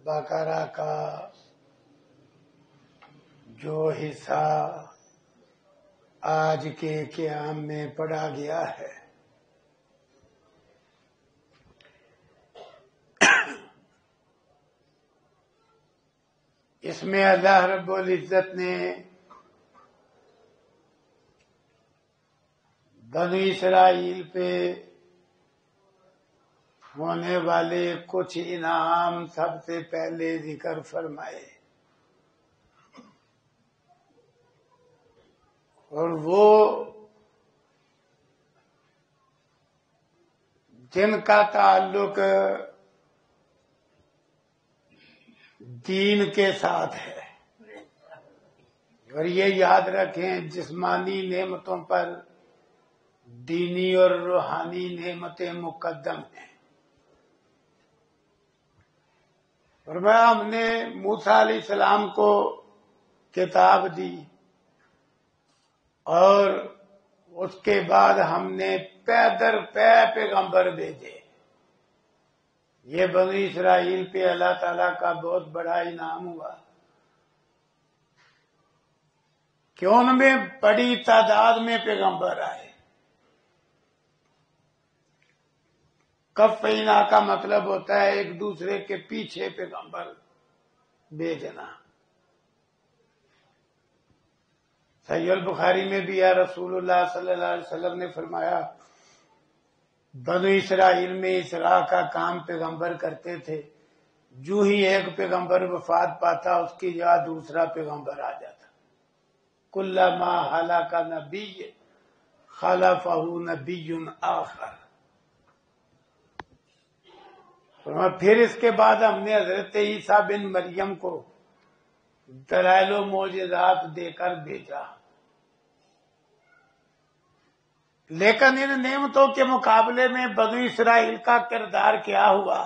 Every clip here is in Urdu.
بقرہ کا جو حصہ آج کے قیام میں پڑھا گیا ہے اس میں اللہ رب العزت نے بنی اسرائیل پہ ہونے والے کچھ انعام سب سے پہلے ذکر فرمائے، اور وہ جن کا تعلق دین کے ساتھ ہے، اور یہ یاد رکھیں جسمانی نعمتوں پر دینی اور روحانی نعمتیں مقدم ہیں۔ فرمایا ہم نے موسیٰ علیہ السلام کو کتاب دی، اور اس کے بعد ہم نے پے در پے پیغمبر بھیجے۔ یہ بنی اسرائیل پہ اللہ تعالیٰ کا بہت بڑا انعام ہوا کہ ان میں بڑی تعداد میں پیغمبر آئے۔ کفینا کا مطلب ہوتا ہے ایک دوسرے کے پیچھے پیغمبر بھیجنا۔ صحیح البخاری میں بھی ہے، رسول اللہ صلی اللہ علیہ وسلم نے فرمایا بنی اسرائیل میں اصلاح کا کام پیغمبر کرتے تھے، جو ہی ایک پیغمبر وفات پاتا اس کی جگہ دوسرا پیغمبر آ جاتا۔ کلما ہلاک نبی خلفہ نبی آخر۔ پھر اس کے بعد ہم نے حضرت عیسیٰ بن مریم کو دلائل و معجزات دے کر بھیجا، لیکن ان نعمتوں کے مقابلے میں بنی اسرائیل کا کردار کیا ہوا؟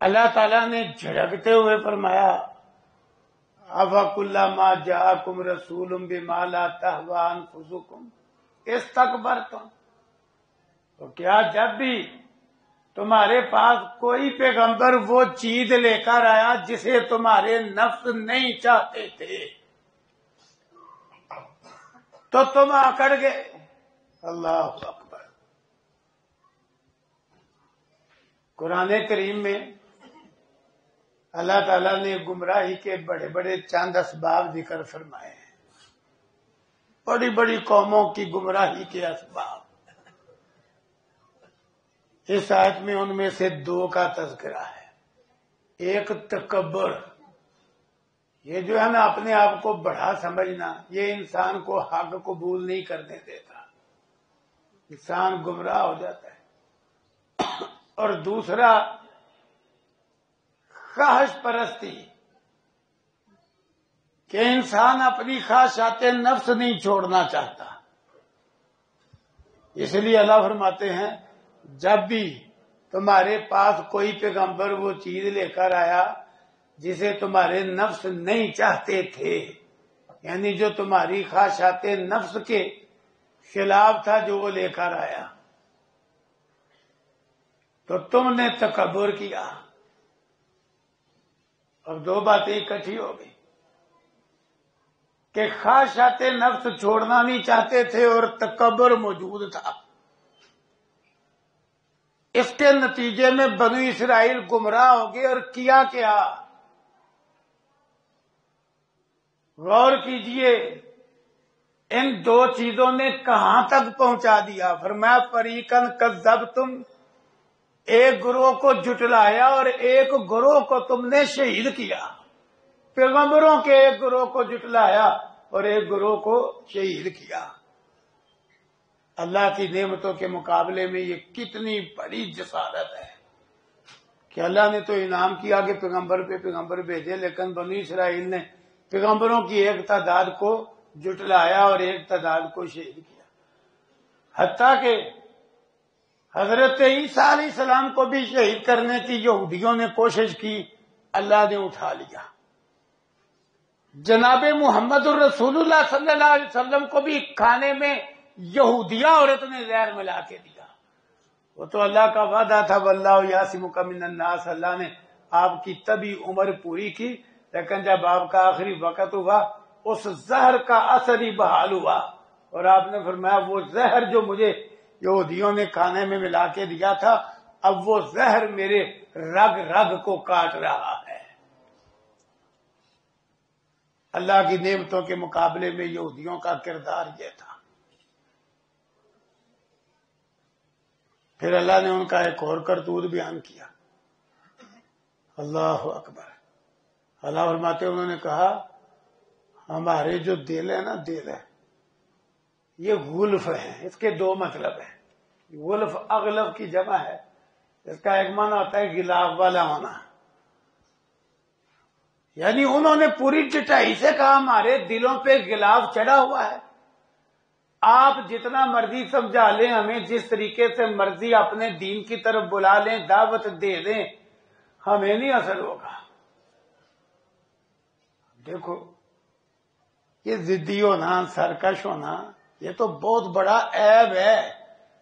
اللہ تعالیٰ نے جھڑکتے ہوئے فرمایا أَفَكُلَّمَا جَاءَكُمْ رَسُولٌ بِمَا لَا تَهْوَىٰ أَنفُسُكُمْ اسْتَكْبَرْتُمْ، تو کیا جب بھی تمہارے پاس کوئی پیغمبر وہ چیز لے کر آیا جسے تمہارے نفس نہیں چاہتے تھے تو تم آکڑ گئے؟ اللہ اکبر۔ قرآن کریم میں اللہ تعالیٰ نے گمراہی کے بڑے بڑے چند اسباب ذکر فرمائے ہیں، بڑی بڑی قوموں کی گمراہی کے اسباب۔ اس آیت میں ان میں سے دو کا تذکرہ ہے۔ ایک تکبر، یہ جو ہے نا اپنے آپ کو بڑا سمجھنا، یہ انسان کو حق قبول نہیں کرنے دیتا، انسان گمراہ ہو جاتا ہے۔ اور دوسرا خواہش پرستی، کہ انسان اپنی خواہشات نفس نہیں چھوڑنا چاہتا۔ اس لیے اللہ فرماتے ہیں جب بھی تمہارے پاس کوئی پیغمبر وہ چیز لے کر آیا جسے تمہارے نفس نہیں چاہتے تھے، یعنی جو تمہاری خواہشات نفس کے خلاف تھا جو وہ لے کر آیا، تو تم نے تکبر کیا۔ اب دو باتیں اکٹھی ہو گئی کہ خواہشات نفس چھوڑنا نہیں چاہتے تھے اور تکبر موجود تھا۔ اس کے نتیجے میں بنی اسرائیل گمراہ ہو گئے، اور کیا کیا؟ غور کیجئے ان دو چیزوں نے کہاں تک پہنچا دیا۔ فرمایا فریقاً کذبتم، ایک گروہ کو جھٹلایا اور ایک گروہ کو تم نے شہید کیا۔ پیغمبروں کے ایک گروہ کو جھٹلایا اور ایک گروہ کو شہید کیا۔ اللہ کی نعمتوں کے مقابلے میں یہ کتنی بڑی جسارت ہے کہ اللہ نے تو انعام کیا کہ پیغمبر پہ پیغمبر بھیجے، لیکن بنی اسرائیل نے پیغمبروں کی ایک تعداد کو جھٹلایا اور ایک تعداد کو شہید کیا۔ حتیٰ کہ حضرت عیسیٰ علیہ السلام کو بھی شہید کرنے کی یہودیوں نے کوشش کی، اللہ نے اٹھا لیا۔ جناب محمد الرسول اللہ صلی اللہ علیہ وسلم کو بھی کھانے میں یہودیہ عورت نے زہر ملا کے دیا، وہ تو اللہ کا وعدہ تھا، واللہ یعصمک من الناس، اللہ نے آپ کی تبھی عمر پوری کی، لیکن جب آپ کا آخری وقت ہوا اس زہر کا اثر ہی بحال ہوا، اور آپ نے فرمایا وہ زہر جو مجھے یہودیوں نے کھانے میں ملا کے دیا تھا، اب وہ زہر میرے رگ رگ کو کاٹ رہا ہے۔ اللہ کی نعمتوں کے مقابلے میں یہودیوں کا کردار یہ تھا۔ پھر اللہ نے ان کا ایک اور کرتوت بیان کیا، اللہ اکبر۔ اللہ فرماتے انہوں نے کہا ہمارے جو دل ہے نا، دل ہے یہ غلف ہے، اس کے دو مطلب ہیں۔ غلف اغلب کی جمع ہے، اس کا ایک معنی ہوتا ہے غلاف والا ہونا، یعنی انہوں نے پوری ڈٹائی سے کہا ہمارے دلوں پہ غلاف چڑھا ہوا ہے، آپ جتنا مرضی سمجھا لیں ہمیں، جس طریقے سے مرضی اپنے دین کی طرف بلا لیں، دعوت دے دیں، ہمیں نہیں اثر ہوگا۔ دیکھو یہ ضدی ہونا، سرکش ہونا، یہ تو بہت بڑا عیب ہے،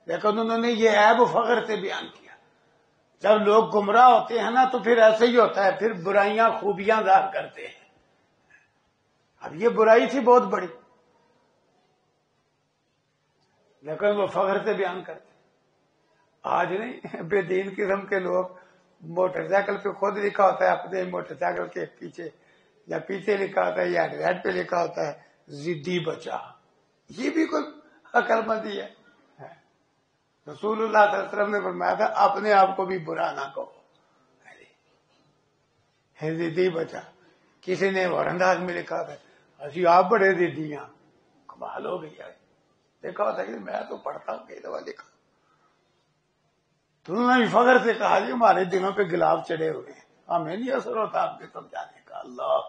لیکن انہوں نے یہ عیب فخر سے بیان کیا۔ جب لوگ گمراہ ہوتے ہیں نا تو پھر ایسے ہی ہوتا ہے، پھر برائیاں خوبیاں ظاہر کرتے ہیں۔ اب یہ برائی تھی بہت بڑی، لیکن وہ فخر سے بیان کرتے۔ آج نہیں، بے دین قسم کے لوگ موٹر سائیکل پہ خود لکھا ہوتا ہے اپنے موٹر سائیکل کے پیچھے، یا پیچھے لکھا ہوتا ہے یا ہیڈ پہ لکھا ہوتا ہے ضدی بچہ، یہ بھی کوئی عقل مندی ہے؟ رسول اللہ صلی اللہ علیہ وسلم نے فرمایا تھا اپنے آپ کو بھی برا نہ کہو، ضدی بچہ۔ کسی نے اور انداز میں لکھا تھا اسی آپ بڑے ضدی ہیں، کمال ہو گئی ہے۔ دیکھا ہوتا کہ میں تو پڑھتا ہوں کئی دفعہ لکھا، تو انہوں نے فخر سے کہا جی ہمارے دلوں پہ غلاف چڑھے ہوئے ہیں، ہمیں نہیں اثر ہوتا آپ کے سمجھانے کا۔ اللہ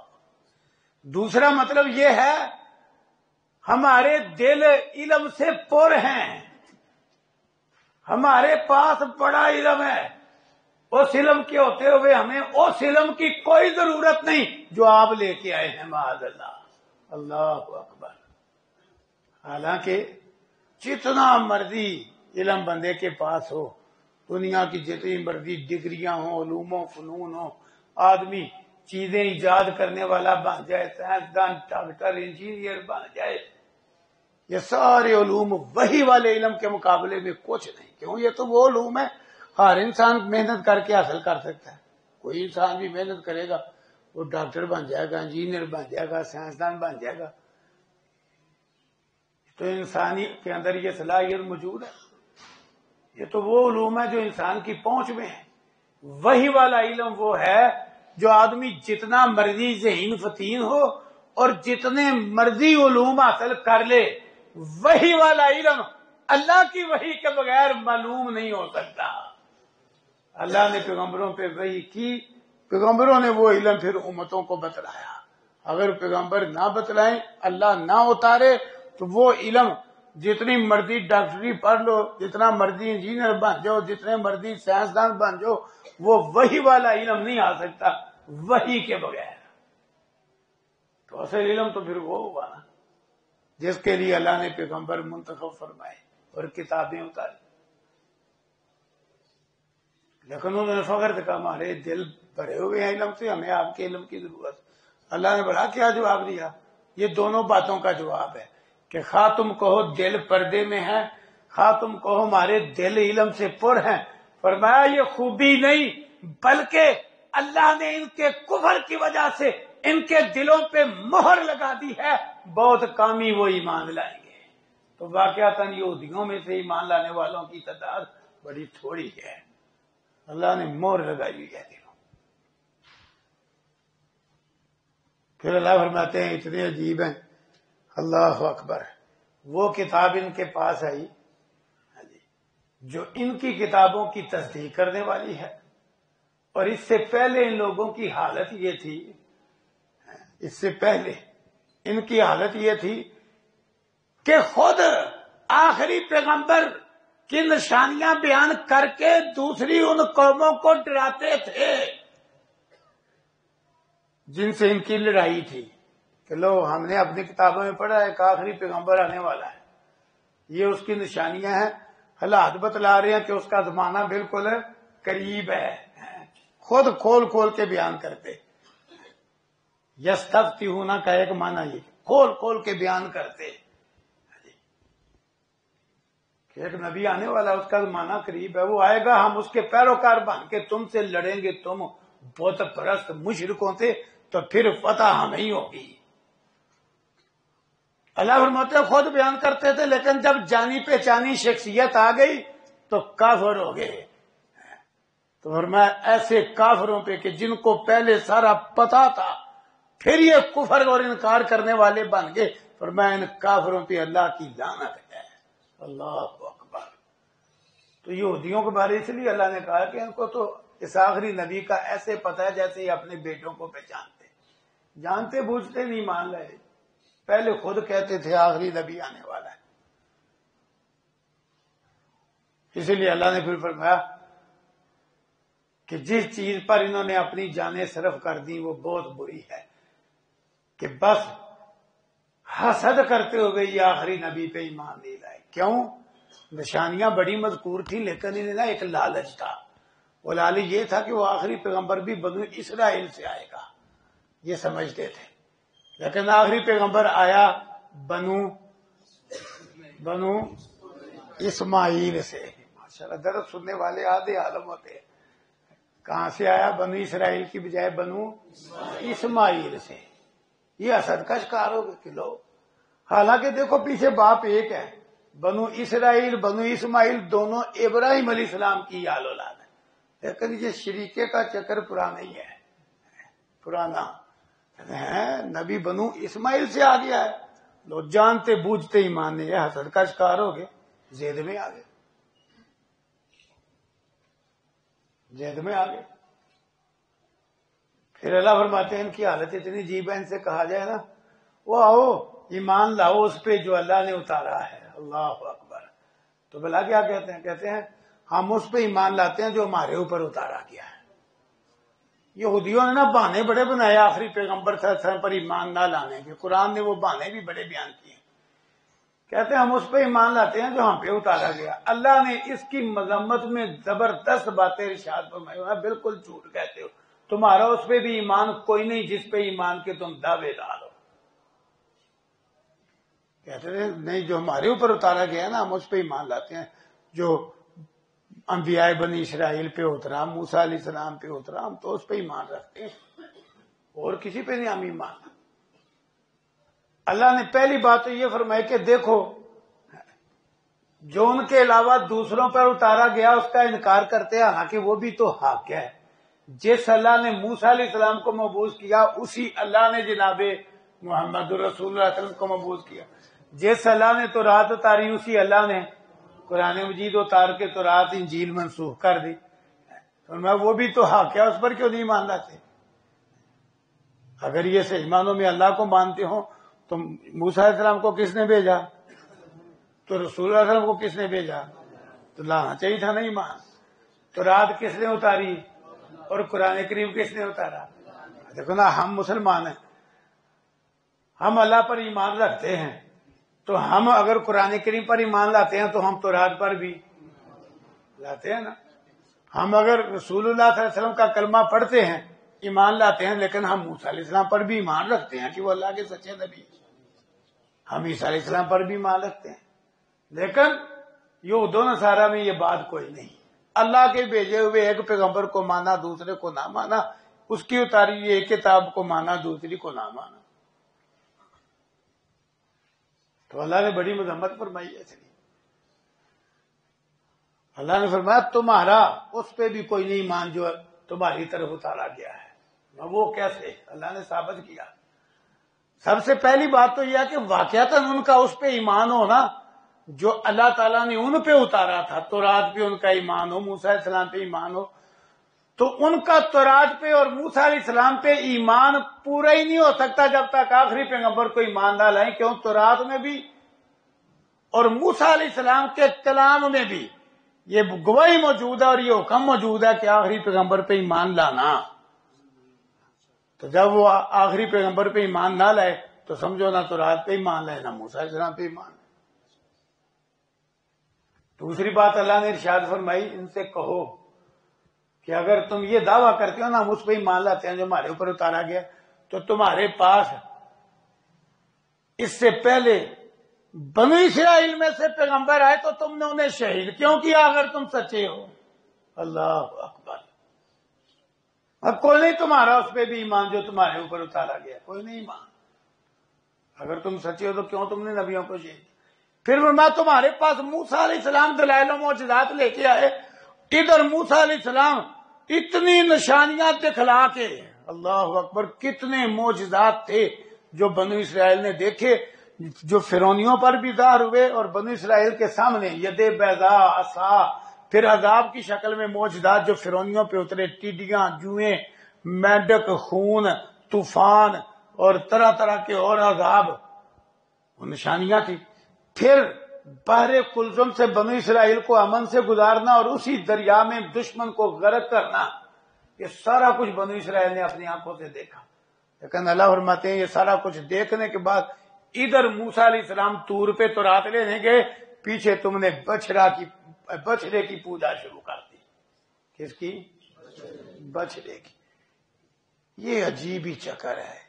دوسرا مطلب یہ ہے ہمارے دل علم سے پر ہیں، ہمارے پاس بڑا علم ہے، اس علم کے ہوتے ہوئے ہمیں اس علم کی کوئی ضرورت نہیں جو آپ لے کے آئے ہیں، معاذ اللہ۔ اللہ اکبر۔ حالانکہ جتنا مرضی علم بندے کے پاس ہو، دنیا کی جتنی مرضی ڈگریاں ہوں، علوم و فنون ہوں، آدمی چیزیں ایجاد کرنے والا بن جائے، سائنسدان، ڈاکٹر، انجینئر بن جائے، یہ سارے علوم وہی والے علم کے مقابلے میں کچھ نہیں۔ کیوں؟ یہ تو وہ علوم ہے ہر انسان محنت کر کے حاصل کر سکتا ہے۔ کوئی انسان بھی محنت کرے گا وہ ڈاکٹر بن جائے گا، انجینئر بن جائے گا، سائنسدان بن جائے گا۔ تو انسانی کے اندر یہ صلاحیت موجود ہے۔ یہ تو وہ علوم ہے جو انسان کی پہنچ میں ہے۔ وہی والا علم وہ ہے جو آدمی جتنا مرضی ذہین فتین ہو اور جتنے مرضی علوم حاصل کر لے، وہی والا علم اللہ کی وحی کے بغیر معلوم نہیں ہو سکتا۔ اللہ نے پیغمبروں پہ وحی کی، پیغمبروں نے وہ علم پھر امتوں کو بتلایا۔ اگر پیغمبر نہ بتلائیں، اللہ نہ اتارے، تو وہ علم جتنی مرضی ڈاکٹری پڑھ لو، جتنا مرضی انجینئر بن جاؤ، جتنے مرضی سائنسدان بن جاؤ، وہ وہی والا علم نہیں آ سکتا وحی کے بغیر۔ تو اصل علم تو پھر وہ ہوا نا جس کے لیے اللہ نے پیغمبر منتخب فرمائے اور کتابیں اتاری۔ لیکن انہوں نے فخر سے کہا ہمارے دل بھرے ہوئے ہیں علم سے، ہمیں آپ کے علم کی ضرورت۔ اللہ نے بڑا کیا جواب دیا؟ یہ دونوں باتوں کا جواب ہے کہ خواہ تم کہو دل پردے میں ہے، خواہ تم کہو ہمارے دل علم سے پر ہیں۔ فرمایا یہ خوبی نہیں، بلکہ اللہ نے ان کے کفر کی وجہ سے ان کے دلوں پہ مہر لگا دی ہے، بہت کمی وہ ایمان لائیں گے۔ تو واقعتاً یہودیوں میں سے ایمان لانے والوں کی تعداد بڑی تھوڑی ہے، اللہ نے مہر لگائی ہوئی ہے دلوں۔ پھر اللہ فرماتے ہیں اتنے عجیب ہیں، اللہ اکبر، وہ کتاب ان کے پاس آئی جو ان کی کتابوں کی تصدیق کرنے والی ہے، اور اس سے پہلے ان لوگوں کی حالت یہ تھی، اس سے پہلے ان کی حالت یہ تھی کہ خود آخری پیغمبر کی نشانیاں بیان کر کے دوسری ان قوموں کو ڈراتے تھے جن سے ان کی لڑائی تھی کہ لو ہم نے اپنی کتابوں میں پڑھا ہے کہ آخری پیغمبر آنے والا ہے، یہ اس کی نشانیاں ہیں، حالات بتلا رہے ہیں کہ اس کا زمانہ بالکل قریب ہے، خود کھول کھول کے بیان کرتے. یستفتحون کا ایک معنی یہ کھول کھول کے بیان کرتے کہ ایک نبی آنے والا، اس کا زمانہ قریب ہے، وہ آئے گا، ہم اس کے پیروکار بن کے تم سے لڑیں گے، تم بت پرست مشرکوں سے، تو پھر فتح ہمیں ہی ہوگی. اللہ فرماتے خود بیان کرتے تھے، لیکن جب جانی پہچانی شخصیت آ گئی تو کافر ہو گئے. تو فرمایا ایسے کافروں پہ کہ جن کو پہلے سارا پتا تھا پھر یہ کفر اور انکار کرنے والے بن گئے، فرمایا ان کافروں پہ اللہ کی لعنت ہے. اللہ اکبر. تو یہودیوں کے بارے اس لیے اللہ نے کہا کہ ان کو تو اس آخری نبی کا ایسے پتا ہے جیسے ہی اپنے بیٹوں کو پہچانتے، جانتے بوجھتے نہیں مان رہے. پہلے خود کہتے تھے آخری نبی آنے والا ہے. اسی لیے اللہ نے پھر فرمایا کہ جس چیز پر انہوں نے اپنی جانیں صرف کر دی وہ بہت بری ہے، کہ بس حسد کرتے ہوئے یہ آخری نبی پہ ایمان نہیں لائے. کیوں؟ نشانیاں بڑی مذکور تھیں، لیکن انہیں نا ایک لالچ تھا. وہ لالچ یہ تھا کہ وہ آخری پیغمبر بھی بنو اسرائیل سے آئے گا، یہ سمجھتے تھے. لیکن آخری پیغمبر آیا بنو اسماعیل سے. ماشاءاللہ درس سننے والے آدھے عالم ہوتے ہیں. کہاں سے آیا؟ بنو اسرائیل کی بجائے بنو اسماعیل سے. یہ حسد کا شکار ہو گئے کہ لو، حالانکہ دیکھو پیچھے باپ ایک ہے. بنو اسرائیل بنو اسماعیل دونوں ابراہیم علیہ السلام کی آل اولاد ہے، لیکن یہ شریکے کا چکر پرانا ہی ہے، پرانا ہے. نبی بنو اسماعیل سے آ گیا ہے، لوگ جانتے بوجھتے ہی مانے، حسد کا شکار ہو گئے، زید میں آ گئے، زید میں آ گئے. پھر اللہ فرماتے ہیں ان کی حالت اتنی عجیب ہے، ان سے کہا جائے نا وہ آؤ ایمان لاؤ اس پہ جو اللہ نے اتارا ہے. اللہ اکبر. تو بلا کیا کہتے ہیں؟ کہتے ہیں ہم اس پہ ایمان لاتے ہیں جو ہمارے اوپر اتارا گیا ہے. یہودیوں نے نا بہانے بڑے بنائے آخری پیغمبر صلی اللہ علیہ وسلم پر ایمان نہ لانے کے. قرآن نے وہ بہانے بھی بڑے بیان کیے. کہتے ہیں ہم اس پہ ایمان لاتے ہیں جو ہم پہ اتارا گیا. اللہ نے اس کی مذمت میں زبردست باتیں ارشاد فرمائی. بالکل جھوٹ کہتے ہو، تمہارا اس پہ بھی ایمان کوئی نہیں جس پہ ایمان کے تم دعوے دار ہو. کہتے ہیں نہیں، جو ہمارے اوپر اتارا گیا نا ہم اس پہ ایمان لاتے ہیں، جو انبیاء بنی اسرائیل پہ اترا، موسیٰ علیہ السلام پہ اترا، ہم تو اس پہ ایمان رکھتے ہیں، اور کسی پہ نہیں ہم ایمان. اللہ نے پہلی بات تو یہ فرمائی کہ دیکھو جو ان کے علاوہ دوسروں پر اتارا گیا اس کا انکار کرتے ہیں، حالانکہ وہ بھی تو حق ہے. جس اللہ نے موسیٰ علیہ السلام کو مبعوث کیا اسی اللہ نے جناب محمد رسول اللہ صلی اللہ علیہ وسلم کو مبعوث کیا. جس اللہ نے تورات اتاری اسی اللہ نے قرآن مجید اتار کے تورات انجیل منسوخ کر دی. وہ بھی تو حق ہے، اس پر کیوں نہیں مان لاتے؟ اگر یہ صحیح معنوں میں اللہ کو مانتے ہوں تو موسیٰ علیہ السلام کو کس نے بھیجا؟ تو رسول اللہ علیہ وسلم کو کس نے بھیجا؟ تو لانا چاہیے تھا نا ایمان. تورات کس نے اتاری اور قرآن کریم کس نے اتارا؟ دیکھو نا، ہم مسلمان ہیں، ہم اللہ پر ایمان رکھتے ہیں، تو ہم اگر قرآن کریم پر ایمان لاتے ہیں تو ہم تورات پر بھی لاتے ہیں نا. ہم اگر رسول اللہ صلی اللہ علیہ وسلم کا کلمہ پڑھتے ہیں ایمان لاتے ہیں، لیکن ہم موسیٰ علیہ السلام پر بھی ایمان رکھتے ہیں کہ وہ اللہ کے سچے نبی. ہم عیسیٰ علیہ السلام پر بھی ایمان رکھتے ہیں، لیکن یہود و نصارہ میں یہ بات کوئی نہیں. اللہ کے بھیجے ہوئے ایک پیغمبر کو مانا، دوسرے کو نہ مانا، اس کی اتاری ہوئی ایک کتاب کو مانا، دوسری کو نہ مانا. تو اللہ نے بڑی مذمت فرمائی ہے. اس لیے اللہ نے فرمایا تمہارا اس پہ بھی کوئی نہیں ایمان جو تمہاری طرف اتارا گیا ہے. وہ کیسے؟ اللہ نے ثابت کیا. سب سے پہلی بات تو یہ ہے کہ واقعتاً ان کا اس پہ ایمان ہونا جو اللہ تعالیٰ نے ان پہ اتارا تھا. تورات پہ ان کا ایمان ہو، موسیٰ علیہ السلام پہ ایمان ہو، تو ان کا تورات پہ اور موسیٰ علیہ السلام پہ ایمان پورا ہی نہیں ہو سکتا جب تک آخری پیغمبر کو ایمان نہ لائیں. کیوں؟ تورات میں بھی اور موسیٰ علیہ السلام کے کلام میں بھی یہ گواہی موجود ہے اور یہ حکم موجود ہے کہ آخری پیغمبر پہ ایمان لانا. تو جب وہ آخری پیغمبر پہ ایمان نہ لائے تو سمجھو نہ تورات پہ ایمان لائے نہ موسیٰ علیہ السلام پہ ایمان. تو دوسری بات اللہ نے ارشاد فرمائی ان سے کہو کہ اگر تم یہ دعویٰ کرتے ہو نا ہم اس پہ ہی مان لاتے ہیں جو ہمارے اوپر اتارا گیا، تو تمہارے پاس اس سے پہلے بنو اسرائیل میں سے پیغمبر آئے تو تم نے انہیں شہید کیوں کیا اگر تم سچے ہو؟ اللہ اکبر. اب کوئی نہیں تمہارا اس پہ بھی ایمان جو تمہارے اوپر اتارا گیا، کوئی نہیں ایمان. اگر تم سچے ہو تو کیوں تم نے نبیوں کو شہید؟ پھر میں تمہارے پاس موسیٰ علیہ السلام دلائل و معجزات لے کے آئے، ادھر موسیٰ علیہ السلام اتنی نشانیاں دکھلا کے، اللہ اکبر، کتنے معجزات تھے جو بنو اسرائیل نے دیکھے، جو فرعونیوں پر بھی ظاہر ہوئے اور بنو اسرائیل کے سامنے ید بیضاء عصا، پھر عذاب کی شکل میں معجزات جو فرعونیوں پہ اترے، ٹڈیاں، جوئیں، مینڈک، خون، طوفان اور طرح طرح کے اور عذاب، وہ نشانیاں تھی. پھر بحر کلزم سے بنو اسرائیل کو امن سے گزارنا اور اسی دریا میں دشمن کو غرق کرنا، یہ سارا کچھ بنو اسرائیل نے اپنی آنکھوں سے دیکھا. لیکن اللہ فرماتے ہیں یہ سارا کچھ دیکھنے کے بعد ادھر موسیٰ علیہ السلام طور پہ تورات لینے گئے، پیچھے تم نے بچڑے کی پوجا شروع کر دی. کس کی؟ بچڑے کی. یہ عجیب ہی چکر ہے،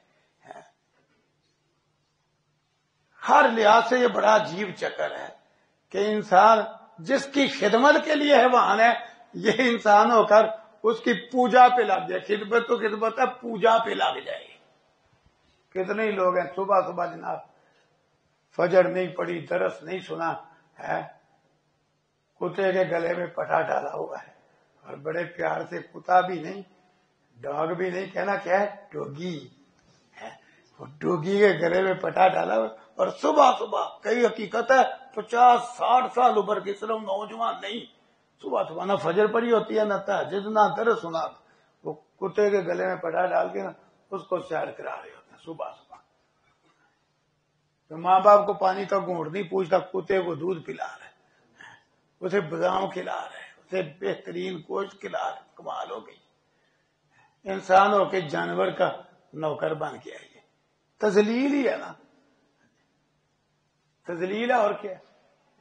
ہر لحاظ سے یہ بڑا عجیب چکر ہے کہ انسان جس کی خدمت کے لیے حیوان ہے، یہ انسان ہو کر اس کی پوجا پہ لگ جائے. خدمت تو خدمت ہے، پوجا پہ لگ جائے. کتنے ہی لوگ ہیں صبح صبح جناب فجر نہیں پڑی، درس نہیں سنا ہے، کتے کے گلے میں پٹا ڈالا ہوا ہے، اور بڑے پیار سے کتا بھی نہیں، ڈاگ بھی نہیں، کہنا کیا ہے؟ ڈوگی. ڈوگی کے گلے میں پٹا ڈالا ہوا، اور صبح صبح، کئی حقیقت ہے 50-60 سال عمر کے صرف نوجوان نہیں، صبح صبح نہ فجر پڑی ہوتی ہے، نہ تہجد، نہ درس سنا، وہ کتے کے گلے میں پٹا ڈال کے نا اس کو سیر کرا رہے ہوتے ہیں صبح صبح. تو ماں باپ کو پانی کا گھونٹ نہیں پوچھتا، کتے کو دودھ پلا رہے، اسے بادام کھلا رہے، اسے بہترین گوشت کھلا رہے. کمال ہو گئی. انسان ہو کے جانور کا نوکر بن کے آئیے، تذلیل ہی ہے نا، تذلیل ہے اور کیا.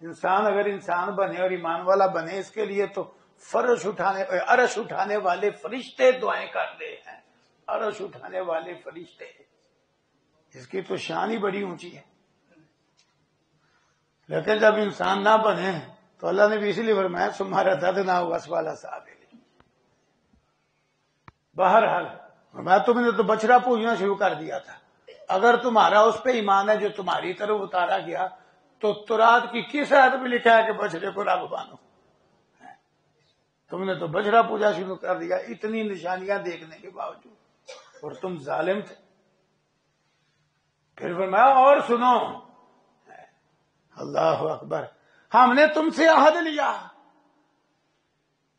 انسان اگر انسان بنے اور ایمان والا بنے، اس کے لیے تو عرش اٹھانے والے فرشتے دعائیں کرتے ہیں. عرش اٹھانے والے فرشتے، اس کی تو شان ہی بڑی اونچی ہے. لیکن جب انسان نہ بنے تو اللہ نے بھی اسی لیے فرمایا تمہارا دد نہ ہوا والا صاحب. بہرحال میں تم نے تو بچڑا پوجنا شروع کر دیا تھا. اگر تمہارا اس پہ ایمان ہے جو تمہاری طرف اتارا گیا، تو تورات کی کس آیت میں لکھا ہے کہ بچڑے کو رب مانو؟ تم نے تو بچڑا پوجا شروع کر دیا اتنی نشانیاں دیکھنے کے باوجود، اور تم ظالم تھے. پھر فرمایا اور سنو، اللہ اکبر، ہم نے تم سے عہد لیا،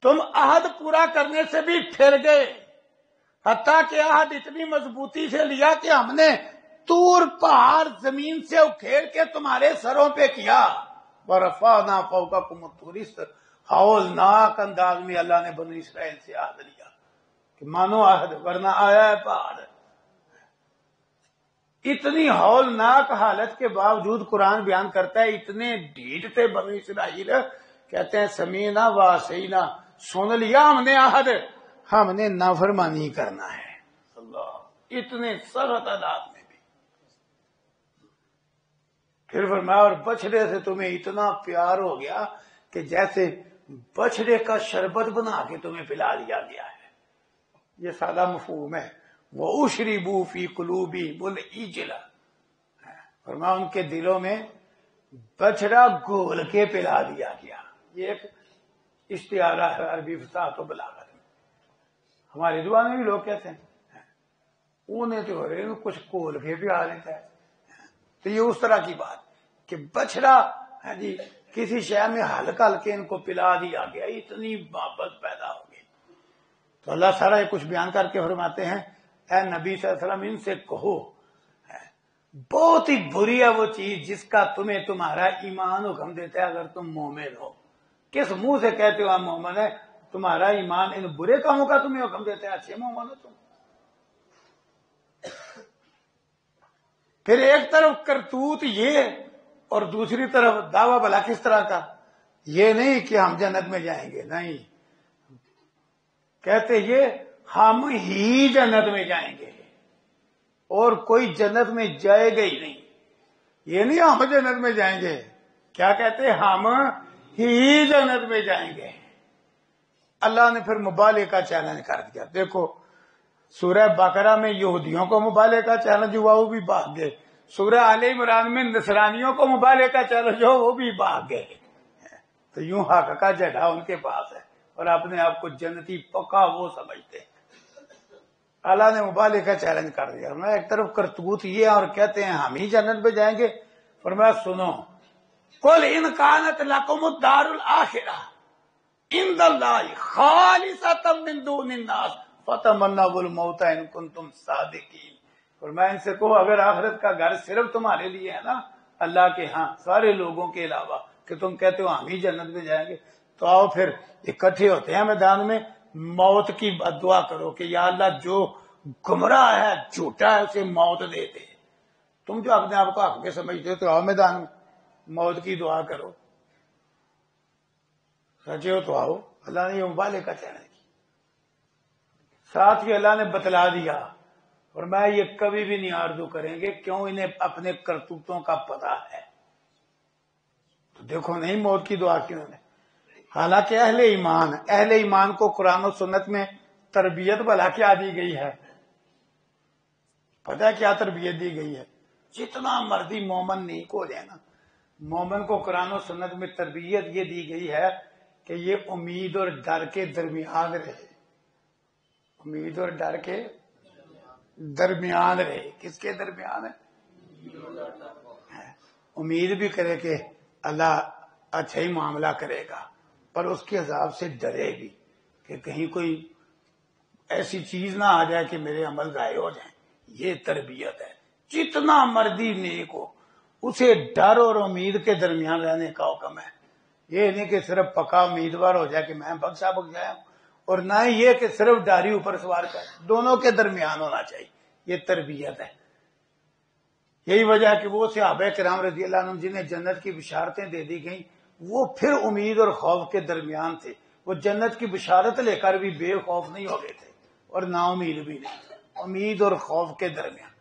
تم عہد پورا کرنے سے بھی پھر گئے، حتیٰ کہ عہد اتنی مضبوطی سے لیا کہ ہم نے طور پہاڑ زمین سے اکھیڑ کے تمہارے سروں پہ کیا. وَرَفَعْنَا فَوْقَكُمُ الطُّورَ، ہولناک انداز میں اللہ نے بنی اسرائیل سے عہد لیا کہ مانو عہد ورنہ آیا ہے پہاڑ. اتنی ہولناک حالت کے باوجود قرآن بیان کرتا ہے اتنے ڈھیٹ تھے بنی اسرائیل، کہتے ہیں سمینا واسینا، سن لیا ہم نے عہد، ہم نے نافرمانی کرنا ہے. اللہ، اتنے سخت حالات میں بھی. پھر فرمایا اور بچڑے سے تمہیں اتنا پیار ہو گیا کہ جیسے بچڑے کا شربت بنا کے تمہیں پلا دیا گیا ہے. یہ سادہ مفہوم ہے. وَأُشْرِبُوا فِي قُلُوبِهِمُ الْعِجْلَ، فرمایا ان کے دلوں میں بچڑا گھول کے پلا دیا گیا. یہ ایک استعارہ ہے عربی فصاحت و بلاغت میں. ہماری زبان میں بھی لوگ کہتے ہیں انہیں تو ہو رہے کچھ گھول کے پلا دیتا ہے. تو یہ اس طرح کی بات کہ بچڑا جی کسی شہر میں ہلکا ہلکے ان کو پلا دیا گیا، اتنی محبت پیدا ہو گئی. تو اللہ سارا یہ کچھ بیان کر کے فرماتے ہیں اے نبی صلی اللہ علیہ وسلم ان سے کہو بہت ہی بری ہے وہ چیز جس کا تمہیں تمہارا ایمان حکم دیتا ہے اگر تم مومن ہو. کس منہ سے کہتے ہو آپ مومن ہے؟ تمہارا ایمان ان برے کاموں کا تمہیں حکم دیتا ہے، اچھے مومن ہو تم. پھر ایک طرف کرتوت یہ اور دوسری طرف دعویٰ بھلا کس طرح کا یہ نہیں کہ ہم جنت میں جائیں گے، نہیں، کہتے یہ ہم ہی جنت میں جائیں گے اور کوئی جنت میں جائے گا ہی نہیں. یہ نہیں ہم جنت میں جائیں گے، کیا کہتے ہم ہی جنت میں جائیں گے. اللہ نے پھر مبالغے کا چیلنج کر دیا. دیکھو سورہ بقرہ میں یہودیوں کو مبالغے کا چیلنج ہوا، وہ بھی بھاگ گئے. سورہ آل عمران میں نصرانیوں کو مبالغے کا چیلنج ہو، وہ بھی بھاگ گئے. تو یوں حق کا جھگڑا ان کے پاس ہے اور اپنے آپ کو جنتی پکا وہ سمجھتے ہیں. اللہ نے مبالغے کا چیلنج کر دیا. میں ایک طرف کرتوت یہ اور کہتے ہیں ہم ہی جنت پہ جائیں گے. فرمایا سنو، قل ان کانت لکم الدار الاخرہ عند اللہ خالصۃ من دون الناس فتمنوا الموت ان کنتم صادقین. فرمایا ان سے کہو اگر آخرت کا گھر صرف تمہارے لیے ہے نا اللہ کے ہاں سارے لوگوں کے علاوہ، کہ تم کہتے ہو ہم ہی جنت میں جائیں گے، تو آؤ پھر اکٹھے ہوتے ہیں میدان میں، موت کی دعا کرو کہ یا اللہ جو گمراہ ہے جھوٹا ہے اسے موت دے دے. تم جو اپنے آپ کو حق کے سمجھتے ہو تو آؤ میدان میں موت کی دعا کرو. سچے ہو تو آؤ. اللہ نے یہ مبالغے کا چیلنج کیا. ساتھ ہی اللہ نے بتلا دیا اور میں یہ کبھی بھی نہیں آرزو کریں گے، کیوں انہیں اپنے کرتوتوں کا پتہ ہے. تو دیکھو نہیں موت کی دعا کیوں نے. حالانکہ اہل ایمان کو قرآن و سنت میں تربیت بھلا کیا دی گئی ہے، پتہ ہے کیا تربیت دی گئی ہے؟ جتنا مرضی مومن نیک ہو جائے نا، مومن کو قرآن و سنت میں تربیت یہ دی گئی ہے کہ یہ امید اور ڈر کے درمیان رہے. امید اور ڈر کے درمیان رہے. کس کے درمیان ہے؟ امید بھی کرے کہ اللہ اچھا ہی معاملہ کرے گا، پر اس کے عذاب سے ڈرے بھی کہ کہیں کوئی ایسی چیز نہ آ جائے کہ میرے عمل ضائع ہو جائیں. یہ تربیت ہے. جتنا مرضی نیک ہو اسے ڈر اور امید کے درمیان رہنے کا حکم ہے. یہ نہیں کہ صرف پکا امیدوار ہو جائے کہ میں بخشا بخش جایا ہوں، اور نہ ہی یہ کہ صرف ڈاری اوپر سوار کر. دونوں کے درمیان ہونا چاہیے. یہ تربیت ہے. یہی وجہ ہے کہ وہ صحابہ کرام رضی اللہ عنہم جنہیں جنت کی بشارتیں دے دی گئیں وہ پھر امید اور خوف کے درمیان تھے. وہ جنت کی بشارت لے کر بھی بے خوف نہیں ہو گئے تھے اور نا امید بھی نہیں. امید اور خوف کے درمیان.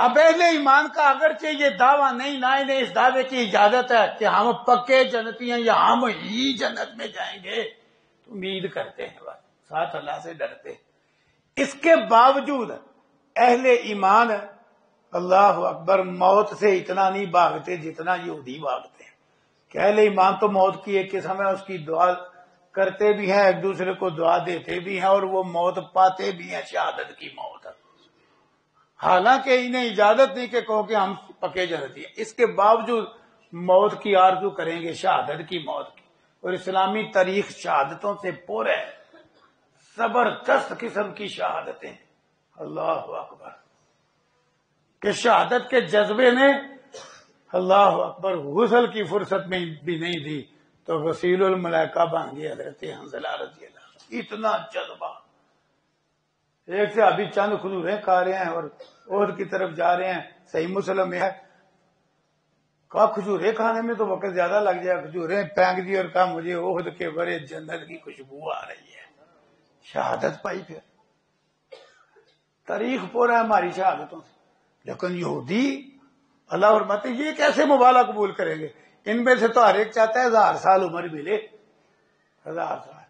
اب اہل ایمان کا اگرچہ یہ دعویٰ نہیں، نہ انہیں اس دعوے کی اجازت ہے کہ ہم پکے جنتی ہیں یا ہم ہی جنت میں جائیں گے، تو امید کرتے ہیں بس، ساتھ اللہ سے ڈرتے. اس کے باوجود اہل ایمان اللہ اکبر موت سے اتنا نہیں بھاگتے جتنا یہودی بھاگتے ہیں. کہ اہل ایمان تو موت کی ایک قسم ہے، اس کی دعا کرتے بھی ہیں، ایک دوسرے کو دعا دیتے بھی ہیں اور وہ موت پاتے بھی ہیں، شہادت کی موت. حالانکہ انہیں اجازت نہیں کہ کہو کہ ہم پکے جنتی ہیں، اس کے باوجود موت کی آرزو کریں گے، شہادت کی موت کی. اور اسلامی تاریخ شہادتوں سے پر ہے، زبردست قسم کی شہادتیں. اللہ اکبر. کہ شہادت کے جذبے نے اللہ اکبر غسل کی فرصت میں بھی نہیں دی تو غسیل الملائکہ بن گئے حضرت حنظلہ رضی اللہ عنہ. اتنا جذبہ. ایک سے ابھی چند کھجوریں کھا رہے ہیں اور عہد کی طرف جا رہے ہیں. صحیح مسلم میں ہے کہا کھجوریں کھانے میں تو وقت زیادہ لگ جائے. کھجوریں پھینک دی اور کہا مجھے عہد کے بڑے جنت کی خوشبو آ رہی ہے. شہادت پائی. پھر تاریخ پورا ہے ہماری شہادتوں سے. لیکن یہودی اللہ فرماتے ہیں یہ کیسے مبالغہ قبول کریں گے؟ ان میں سے تو ہر ایک چاہتا ہے 1000 سال عمر ملے. 1000 سال.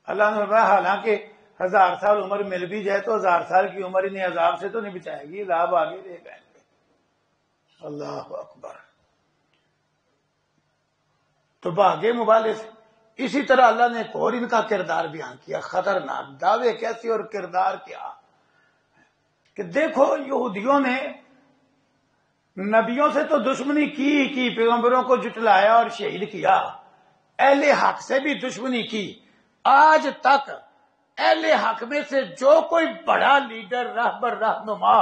اللہ نے فرمایا حالانکہ 1000 سال عمر مل بھی جائے تو 1000 سال کی عمر انہیں عذاب سے تو نہیں بچائے گی، عذاب آگے دے گا. اللہ اکبر. تو بھاگے مبالغے سے. اسی طرح اللہ نے ایک اور ان کا کردار بیان کیا، خطرناک. دعوے کیسے اور کردار کیا کہ دیکھو یہودیوں نے نبیوں سے تو دشمنی کی، پیغمبروں کو جھٹلایا اور شہید کیا، اہل حق سے بھی دشمنی کی. آج تک اہل حق میں سے جو کوئی بڑا لیڈر، رہبر، رہنما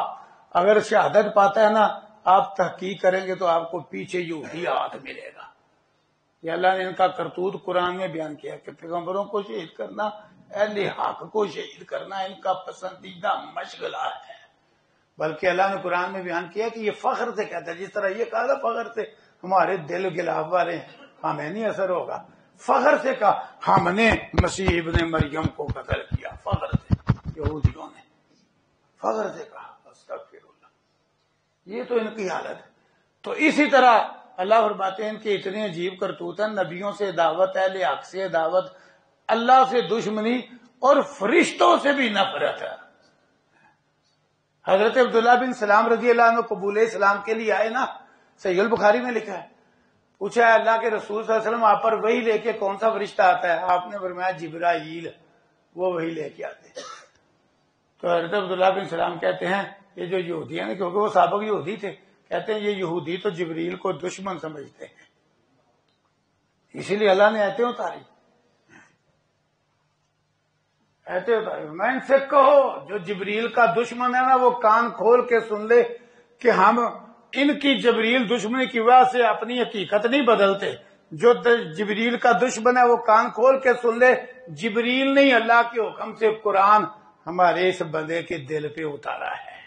اگر شہادت پاتا ہے نا، آپ تحقیق کریں گے تو آپ کو پیچھے یہودی ہاتھ ملے گا. یہ اللہ نے ان کا کرتوت قرآن میں بیان کیا کہ پیغمبروں کو شہید کرنا، اہل حق کو شہید کرنا ان کا پسندیدہ مشغلہ ہے. بلکہ اللہ نے قرآن میں بیان کیا کہ یہ فخر سے کہتا ہے، جس طرح یہ کہا تھا فخر سے ہمارے دل غلاف والے ہیں، ہمیں نہیں اثر ہوگا. فخر سے کہا ہم نے مسیح ابن مریم کو قتل کیا. فخر سے یہودیوں نے فخر سے کہا. استغفر اللہ. یہ تو ان کی حالت ہے. تو اسی طرح اللہ فرماتے ہیں ان کے اتنے عجیب کرتوت ہیں. نبیوں سے دعوت، اہل حق سے دعوت، اللہ سے دشمنی اور فرشتوں سے بھی نفرت ہے. حضرت عبداللہ بن سلام رضی اللہ عنہ قبول اسلام کے لیے آئے نا، صحیح البخاری میں لکھا ہے. پوچھا ہے اللہ کے رسول صلی اللہ علیہ وسلم آپ پر وحی لے کے کون سا فرشتہ آتا ہے؟ آپ نے فرمایا جبرائیل، وہ وحی لے کے آتے ہیں. تو حضرت عبداللہ بن سلام کہتے ہیں یہ جو یہودی ہیں، کیونکہ وہ سابق یہودی تھے، کہتے ہیں یہ یہودی تو جبریل کو دشمن سمجھتے ہیں، اسی لیے اللہ نے آیتیں اتاری. میں ان سے کہو جو جبریل کا دشمن ہے نا وہ کان کھول کے سن لے کہ ہم ان کی جبریل دشمنی کی وجہ سے اپنی حقیقت نہیں بدلتے. جو جبریل کا دشمن ہے وہ کان کھول کے سن لے، جبریل نہیں اللہ کے حکم سے قرآن ہمارے اس بندے کے دل پہ اتارا ہے.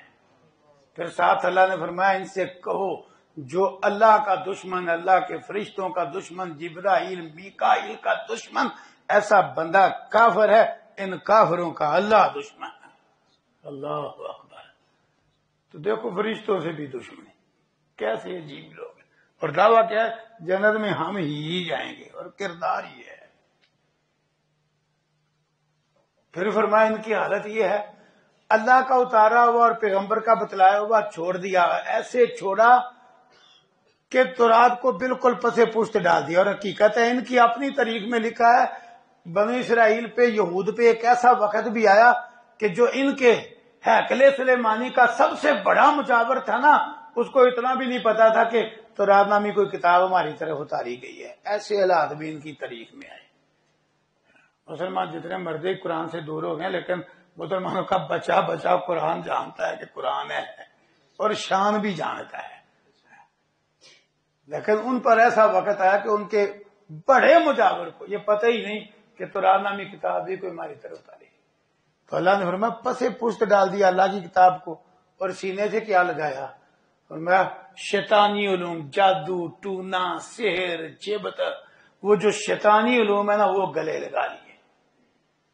پھر ساتھ اللہ نے فرمایا ان سے کہو جو اللہ کا دشمن، اللہ کے فرشتوں کا دشمن، جبرائیل میکائیل کا دشمن، ایسا بندہ کافر ہے. ان کافروں کا اللہ دشمن ہے. اللہ اکبر. تو دیکھو فرشتوں سے بھی دشمنی، کیسے عجیب لوگ ہیں. اور دعویٰ کیا ہے جنت میں ہم ہی جائیں گے، اور کردار ہی ہے. پھر فرمایا ان کی حالت یہ ہے اللہ کا اتارا ہوا اور پیغمبر کا بتلایا ہوا چھوڑ دیا. ایسے چھوڑا کہ تورات کو بالکل پسے پشت ڈال دیا. اور حقیقت ہے ان کی اپنی تاریخ میں لکھا ہے بنی اسرائیل پہ، یہود پہ ایک ایسا وقت بھی آیا کہ جو ان کے ہیکل سلیمانی کا سب سے بڑا مجاور تھا نا، اس کو اتنا بھی نہیں پتا تھا کہ تورات نامی کوئی کتاب ہماری طرف اتاری گئی ہے. ایسے حالات بھی ان کی تاریخ میں آئے. مسلمان جتنے مرضی قرآن سے دور ہو گئے، لیکن مسلمانوں کا بچہ بچہ قرآن جانتا ہے کہ قرآن ہے، اور شان بھی جانتا ہے. لیکن ان پر ایسا وقت آیا کہ ان کے بڑے مجاور کو یہ پتہ ہی نہیں کہ تورات نامی کتاب بھی کوئی ہماری طرف اتاری. تو اللہ نے فرمایا پسے پشت ڈال دیا اللہ کی کتاب کو، اور سینے سے کیا لگایا؟ فرمایا شیطانی علوم، جادو ٹونا سحر جبت، وہ جو شیطانی علوم ہے نا وہ گلے لگا لیے،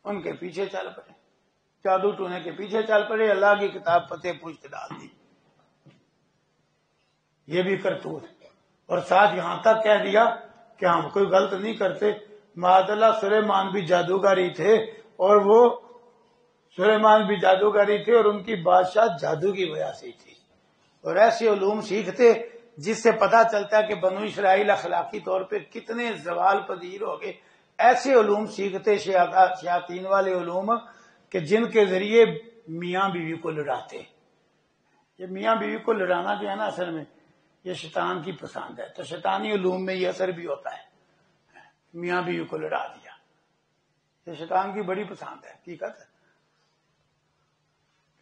ان کے پیچھے چل پڑے، جادو ٹونے کے پیچھے چل پڑے، اللہ کی کتاب پسے پشت ڈال دی. یہ بھی کرتوت. اور ساتھ یہاں تک کہہ دیا کہ ہم کوئی غلط نہیں کرتے. معاذ اللہ سلیمان بھی جادوگری تھے، اور وہ سلیمان بھی جادوگری تھے، اور ان کی بادشاہ جادو کی وجہ سے تھی. اور ایسے علوم سیکھتے جس سے پتہ چلتا ہے کہ بنو اسرائیل اخلاقی طور پہ کتنے زوال پذیر ہو گئے. ایسے علوم سیکھتے شیاطین والے علوم کہ جن کے ذریعے میاں بیوی کو لڑاتے. یہ میاں بیوی کو لڑانا جو ہے نا اصل میں یہ شیطان کی پسند ہے. تو شیطانی علوم میں یہ اثر بھی ہوتا ہے، میاں بیوی کو لڑا دیا. یہ شیطان کی بڑی پسند ہے. حقیقت ہے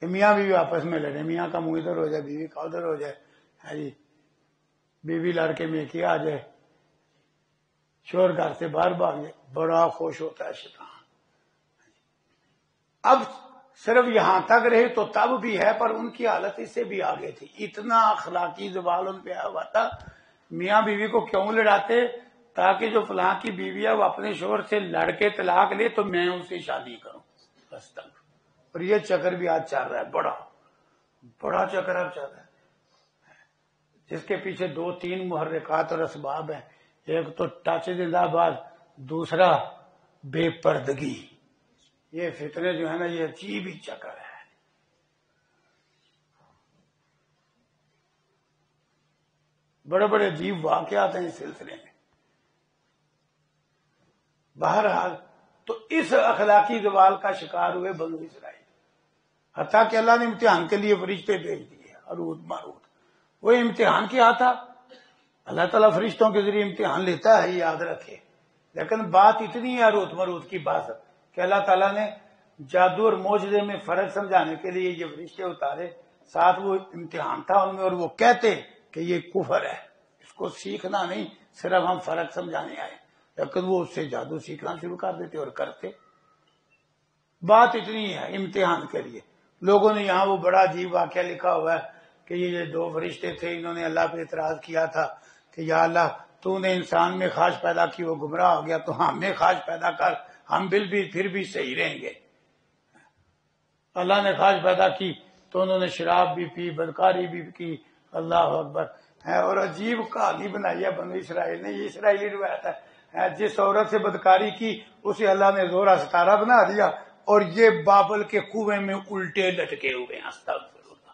کہ میاں بیوی آپس میں لڑے، میاں کا منہ ادھر ہو جائے، بیوی کا ادھر ہو جائے. جی بیوی لڑکے میں کیا آ جائے، شور گھر سے باہر بھاگ جائے، بڑا خوش ہوتا ہے شیطان. اب صرف یہاں تک رہے تو تب بھی ہے، پر ان کی حالت اس سے بھی آگے تھی. اتنا اخلاقی زوال ان پہ آیا ہوا تھا. میاں بیوی کو کیوں لڑاتے؟ تاکہ جو فلاں کی بیوی ہے وہ اپنے شوہر سے لڑ کے طلاق لے تو میں ان سے شادی کروں. بس تک. اور یہ چکر بھی آج چل رہا ہے، بڑا بڑا چکر اب چل رہا ہے، جس کے پیچھے 2-3 محرکات اور اسباب ہیں. ایک تو ٹچ زندہ باد، دوسرا بے پردگی. یہ فتنے جو ہے نا یہ عجیب ہی چکر ہے. بڑے بڑے عجیب واقعات ہیں اس سلسلے میں. بہرحال تو اس اخلاقی زوال کا شکار ہوئے بنو اسرائیل، حتیٰ کہ اللہ نے امتحان کے لیے فرشتے بھیج دیے ہاروت ماروت. وہ امتحان کیا تھا؟ اللہ تعالیٰ فرشتوں کے ذریعے امتحان لیتا ہے، یہ یاد رکھے. لیکن بات اتنی ہے ہاروت ماروت کی بات کہ اللہ تعالیٰ نے جادو اور معجزے میں فرق سمجھانے کے لیے یہ فرشتے اتارے. ساتھ وہ امتحان تھا ان میں، اور وہ کہتے کہ یہ کفر ہے، اس کو سیکھنا نہیں، صرف ہم فرق سمجھانے آئے. لیکن وہ اس سے جادو سیکھنا شروع کر دیتے اور کرتے. بات اتنی ہے امتحان کے لیے. لوگوں نے یہاں وہ بڑا عجیب واقعہ لکھا ہوا ہے کہ یہ 2 فرشتے تھے، انہوں نے اللہ پہ اعتراض کیا تھا کہ یا اللہ تو نے انسان میں خواہش پیدا کی وہ گمراہ ہو گیا، تو ہم میں خواہش پیدا کر، ہم پھر بھی صحیح رہیں گے۔ اللہ نے خواہش پیدا کی تو انہوں نے شراب بھی پی، بدکاری بھی کی، اللہ اکبر ہے۔ اور عجیب کہانی بنائی ہے بنو اسرائیل نے، یہ اسرائیلی روایت ہے، جس عورت سے بدکاری کی اسے اللہ نے زورا ستارہ بنا دیا، اور یہ بابل کے کنویں میں الٹے لٹکے ہوئے ہیں۔ استغفر اللہ۔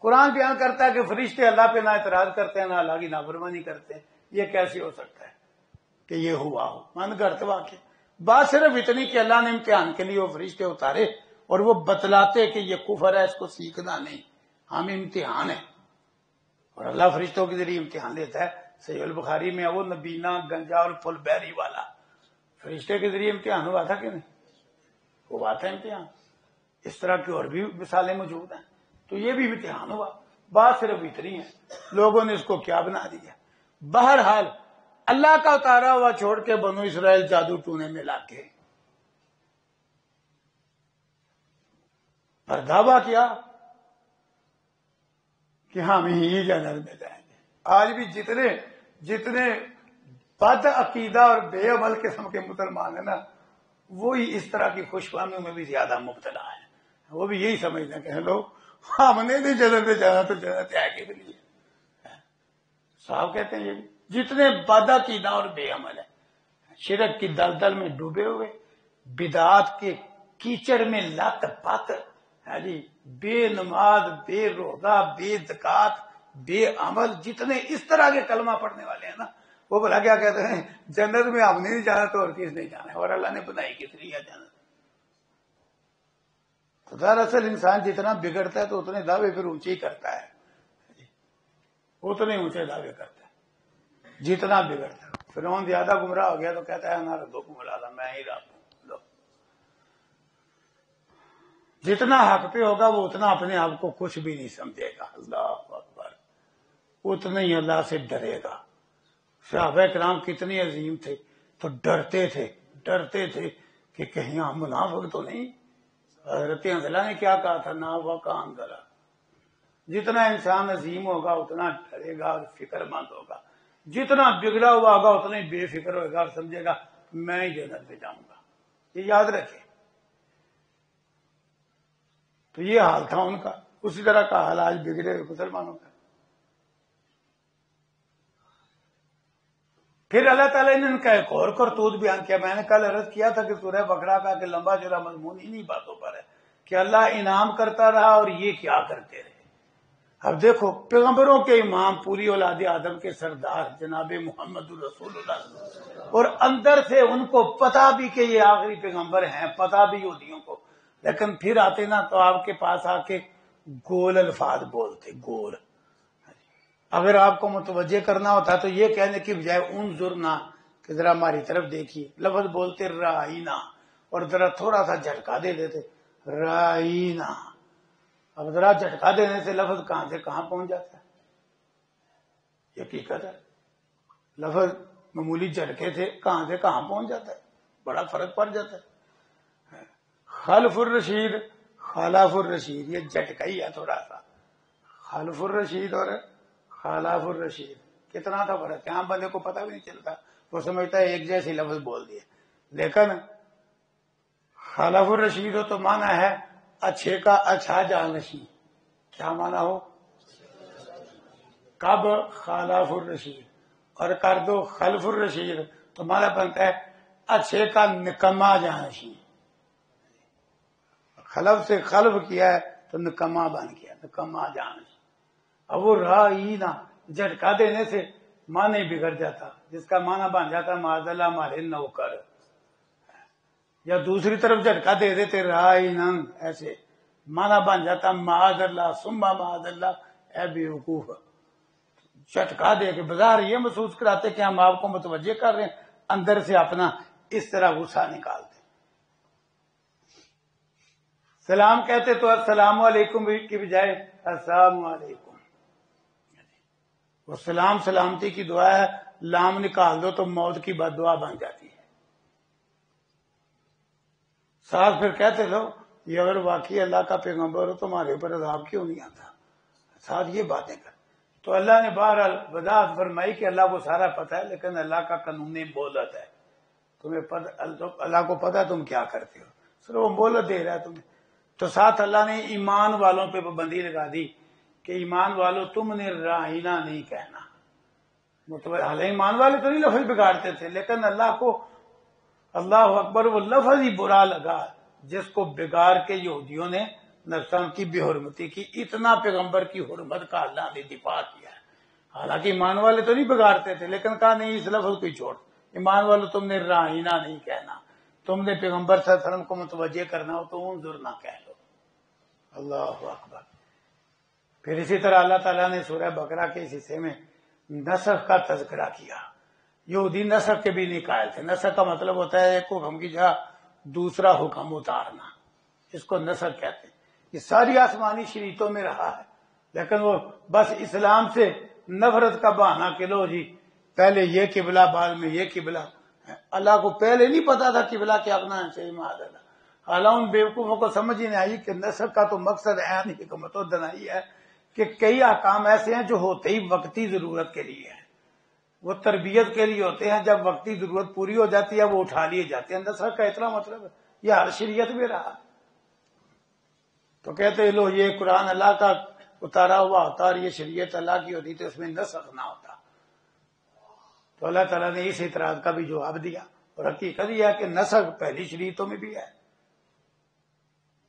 قرآن بیان کرتا ہے کہ فرشتے اللہ پہ نہ اعتراض کرتے ہیں نہ اللہ کی نافرمانی کرتے ہیں، یہ کیسے ہو سکتا ہے کہ یہ ہوا ہو؟ من گھرت واقع بات صرف اتنی کہ اللہ نے امتحان کے لیے وہ فرشتے اتارے، اور وہ بتلاتے کہ یہ کفر ہے، اس کو سیکھنا نہیں، ہم امتحان ہے، اور اللہ فرشتوں کے ذریعے امتحان لیتا ہے۔ صحیح البخاری میں وہ نبینا گنجا اور پل بیری والا فرشتے کے ذریعے امتحان ہوا تھا کہ نہیں؟ ہوا تھا امتحان۔ اس طرح کی اور بھی مثالیں موجود ہیں، تو یہ بھی امتحان ہوا، بات صرف اتنی ہے لوگوں نے اس کو کیا بنا دیا۔ بہرحال اللہ کا اتارا ہوا چھوڑ کے بنو اسرائیل جادو ٹونے میں لاتے، اور دعویٰ کیا کہ ہم ہی جنت میں جائیں گے۔ آج بھی جتنے بد عقیدہ اور بے عمل قسم کے مسلمان ہیں نا، وہی اس طرح کی خوش فہمیوں میں بھی زیادہ مبتلا ہیں۔ وہ بھی یہی سمجھتے ہیں کہ لوگ ہم نے نہیں جنت میں جانا تو جنت ہے کے لیے۔ صاحب کہتے ہیں یہ بھی جتنے بد عقیدہ اور بے عمل ہیں، شرک کی دلدل میں ڈوبے ہوئے، بدعات کے کیچڑ میں لت پت، جی بے نماز، بے روزہ، بے زکات، بے عمل، جتنے اس طرح کے کلمہ پڑھنے والے ہیں نا، وہ بھلا کیا کہتے ہیں جنت میں ہم نہیں جانا تو اور کس نہیں جانا ہے، اور اللہ نے بنائی کس لیے جنت؟ تو دراصل انسان جتنا بگڑتا ہے تو اتنے دعوے پھر اونچے ہی کرتا ہے، اتنے اونچے دعوے کرتا ہے جتنا بگڑتا ہے۔ فرعون زیادہ گمراہ ہو گیا تو کہتا ہے ہمارا دو کو بلا تھا، میں ہی رب ہوں۔ جتنا حق پہ ہوگا وہ اتنا اپنے آپ کو کچھ بھی نہیں سمجھے گا، اللہ اکبر، اتنا ہی اللہ سے ڈرے گا۔ صحابہ کرام کتنے عظیم تھے، تو ڈرتے تھے کہ کہیں ہم منافق تو نہیں۔ حضرت حنظلہ نے کیا کہا تھا، نافق حنظلہ۔ جتنا انسان عظیم ہوگا اتنا ڈرے گا اور فکر مند ہوگا، جتنا بگڑا ہوا ہوگا اتنا ہی بے فکر ہوگا اور سمجھے گا میں ہی جنت میں جاؤں گا۔ یہ یاد رکھے، تو یہ حال تھا ان کا، اسی طرح کا حال آج بگڑے ہوئے مسلمانوں کا۔ پھر اللہ تعالیٰ نے ان کا ایک اور کرتوت بیان کیا۔ میں نے کل عرض کیا تھا کہ سورہ بقرہ کا کہ لمبا چوڑا مضمون انہی باتوں پر ہے کہ اللہ انعام کرتا رہا اور یہ کیا کرتے رہے۔ اب دیکھو پیغمبروں کے امام، پوری اولاد آدم کے سردار جناب محمد الرسول اللہ، اور اندر سے ان کو پتا بھی کہ یہ آخری پیغمبر ہیں، پتا بھی یہودیوں کو، لیکن پھر آتے نا تو آپ کے پاس آ کے گول الفاظ بولتے، گول۔ اگر آپ کو متوجہ کرنا ہوتا تو یہ کہنے کی بجائے انظرنا کہ ذرا ہماری طرف دیکھیے، لفظ بولتے رائنا، اور ذرا تھوڑا سا جھٹکا دے دیتے رائنا۔ اب ذرا جھٹکا دینے سے لفظ کہاں سے کہاں پہنچ جاتا ہے، یہ حقیقت ہے۔ لفظ معمولی جھٹکے تھے کہاں سے کہاں پہنچ جاتا ہے، بڑا فرق پڑ جاتا ہے۔ خلف الرشید، خلاف الرشید، یہ جھٹکا ہی ہے تھوڑا سا۔ خلف الرشید اور خلاف الرشید کتنا تھا فرق ہے، عام بندے کو پتہ بھی نہیں چلتا، وہ سمجھتا ہے ایک جیسی لفظ بول دیے، لیکن خلاف الرشید ہو تو معنی ہے اچھے کا اچھا جانشین۔ کیا معنی ہو؟ کب خلاف الرشید اور کر دو خلف الرشید تو معنی بنتا ہے اچھے کا نکما جانشین۔ خلف سے خلف کیا ہے تو نکما بن گیا، نکما جانشین۔ اب وہ رائینا، جھٹکا دینے سے معنی بگڑ جاتا، جس کا معنی بن جاتا معاذ اللہ ہمارے نوکر، یا دوسری طرف جھٹکا دے دیتے رائینا، ایسے معنی بن جاتا معاذ اللہ ثم معاذ اللہ اے بیوقوف۔ جھٹکا دے کے بظاہر یہ محسوس کراتے کہ ہم آپ کو متوجہ کر رہے ہیں، اندر سے اپنا اس طرح غصہ نکالتے۔ سلام کہتے تو السلام علیکم کی بجائے السلام علیکم۔ وہ سلام سلامتی کی دعا ہے، لام نکال دو تو موت کی بد دعا بن جاتی ہے۔ ساتھ پھر کہتے لو یہ اگر واقعی اللہ کا پیغمبر ہو تمہارے اوپر عذاب کیوں نہیں آتا، ساتھ یہ باتیں کر۔ تو اللہ نے بہرحال وضاحت فرمائی کہ اللہ کو سارا پتہ ہے، لیکن اللہ کا قانون مہلت ہے، تمہیں اللہ کو پتہ ہے تم کیا کرتے ہو، صرف وہ مہلت دے رہا ہے تمہیں۔ تو ساتھ اللہ نے ایمان والوں پہ پابندی لگا دی کہ ایمان والوں تم نے رائنا نہیں کہنا، مطلب حالانکہ ایمان والے تو نہیں لفظ بگاڑتے تھے، لیکن اللہ کو اللہ اکبر وہ لفظ ہی برا لگا جس کو بگاڑ کے یہودیوں نے نفسان کی بے حرمتی کی۔ اتنا پیغمبر کی حرمت کا اللہ نے دفاع کیا ہے، حالانکہ ایمان والے تو نہیں بگاڑتے تھے، لیکن کہا نہیں اس لفظ کو ہی چھوڑ، ایمان والوں تم نے رائنا نہیں کہنا، تم نے پیغمبر صلی اللہ علیہ وسلم کو متوجہ کرنا ہو تو انظر نہ کہہ لو۔ اللہ اکبر۔ پھر اسی طرح اللہ تعالیٰ نے سورہ بقرہ کے اس حصے میں نسخ کا تذکرہ کیا۔ یہودی نسخ کے بھی نہیں قائل تھے۔ نسخ کا مطلب ہوتا ہے ایک حکم کی جگہ دوسرا حکم اتارنا، اس کو نسخ کہتے ہیں۔ یہ ساری آسمانی شریعتوں میں رہا ہے، لیکن وہ بس اسلام سے نفرت کا بہانہ کہ لو جی پہلے یہ قبلہ بعد میں یہ قبلہ۔ اللہ کو پہلے نہیں پتا تھا قبلہ کیا اپنا چاہیے، معاذ اللہ۔ حالانکہ ان بیوقوفوں کو سمجھ ہی نہیں آئی کہ نسخ کا تو مقصد عین حکمت و دنائی ہے کہ کئی احکام ایسے ہیں جو ہوتے ہی وقتی ضرورت کے لیے ہیں، وہ تربیت کے لیے ہوتے ہیں، جب وقتی ضرورت پوری ہو جاتی ہے وہ اٹھا لیے جاتے ہیں۔ نسخ کا اتنا مطلب ہے، یہ ہر شریعت میں رہا۔ تو کہتے ہیں لو یہ قرآن اللہ کا اتارا ہوا ہوتا اور یہ شریعت اللہ کی ہوتی تو اس میں نسخ نہ ہوتا۔ تو اللہ تعالیٰ نے اس اعتراض کا بھی جواب دیا، اور حقیقت یہ ہے کہ نسخ پہلی شریعتوں میں بھی ہے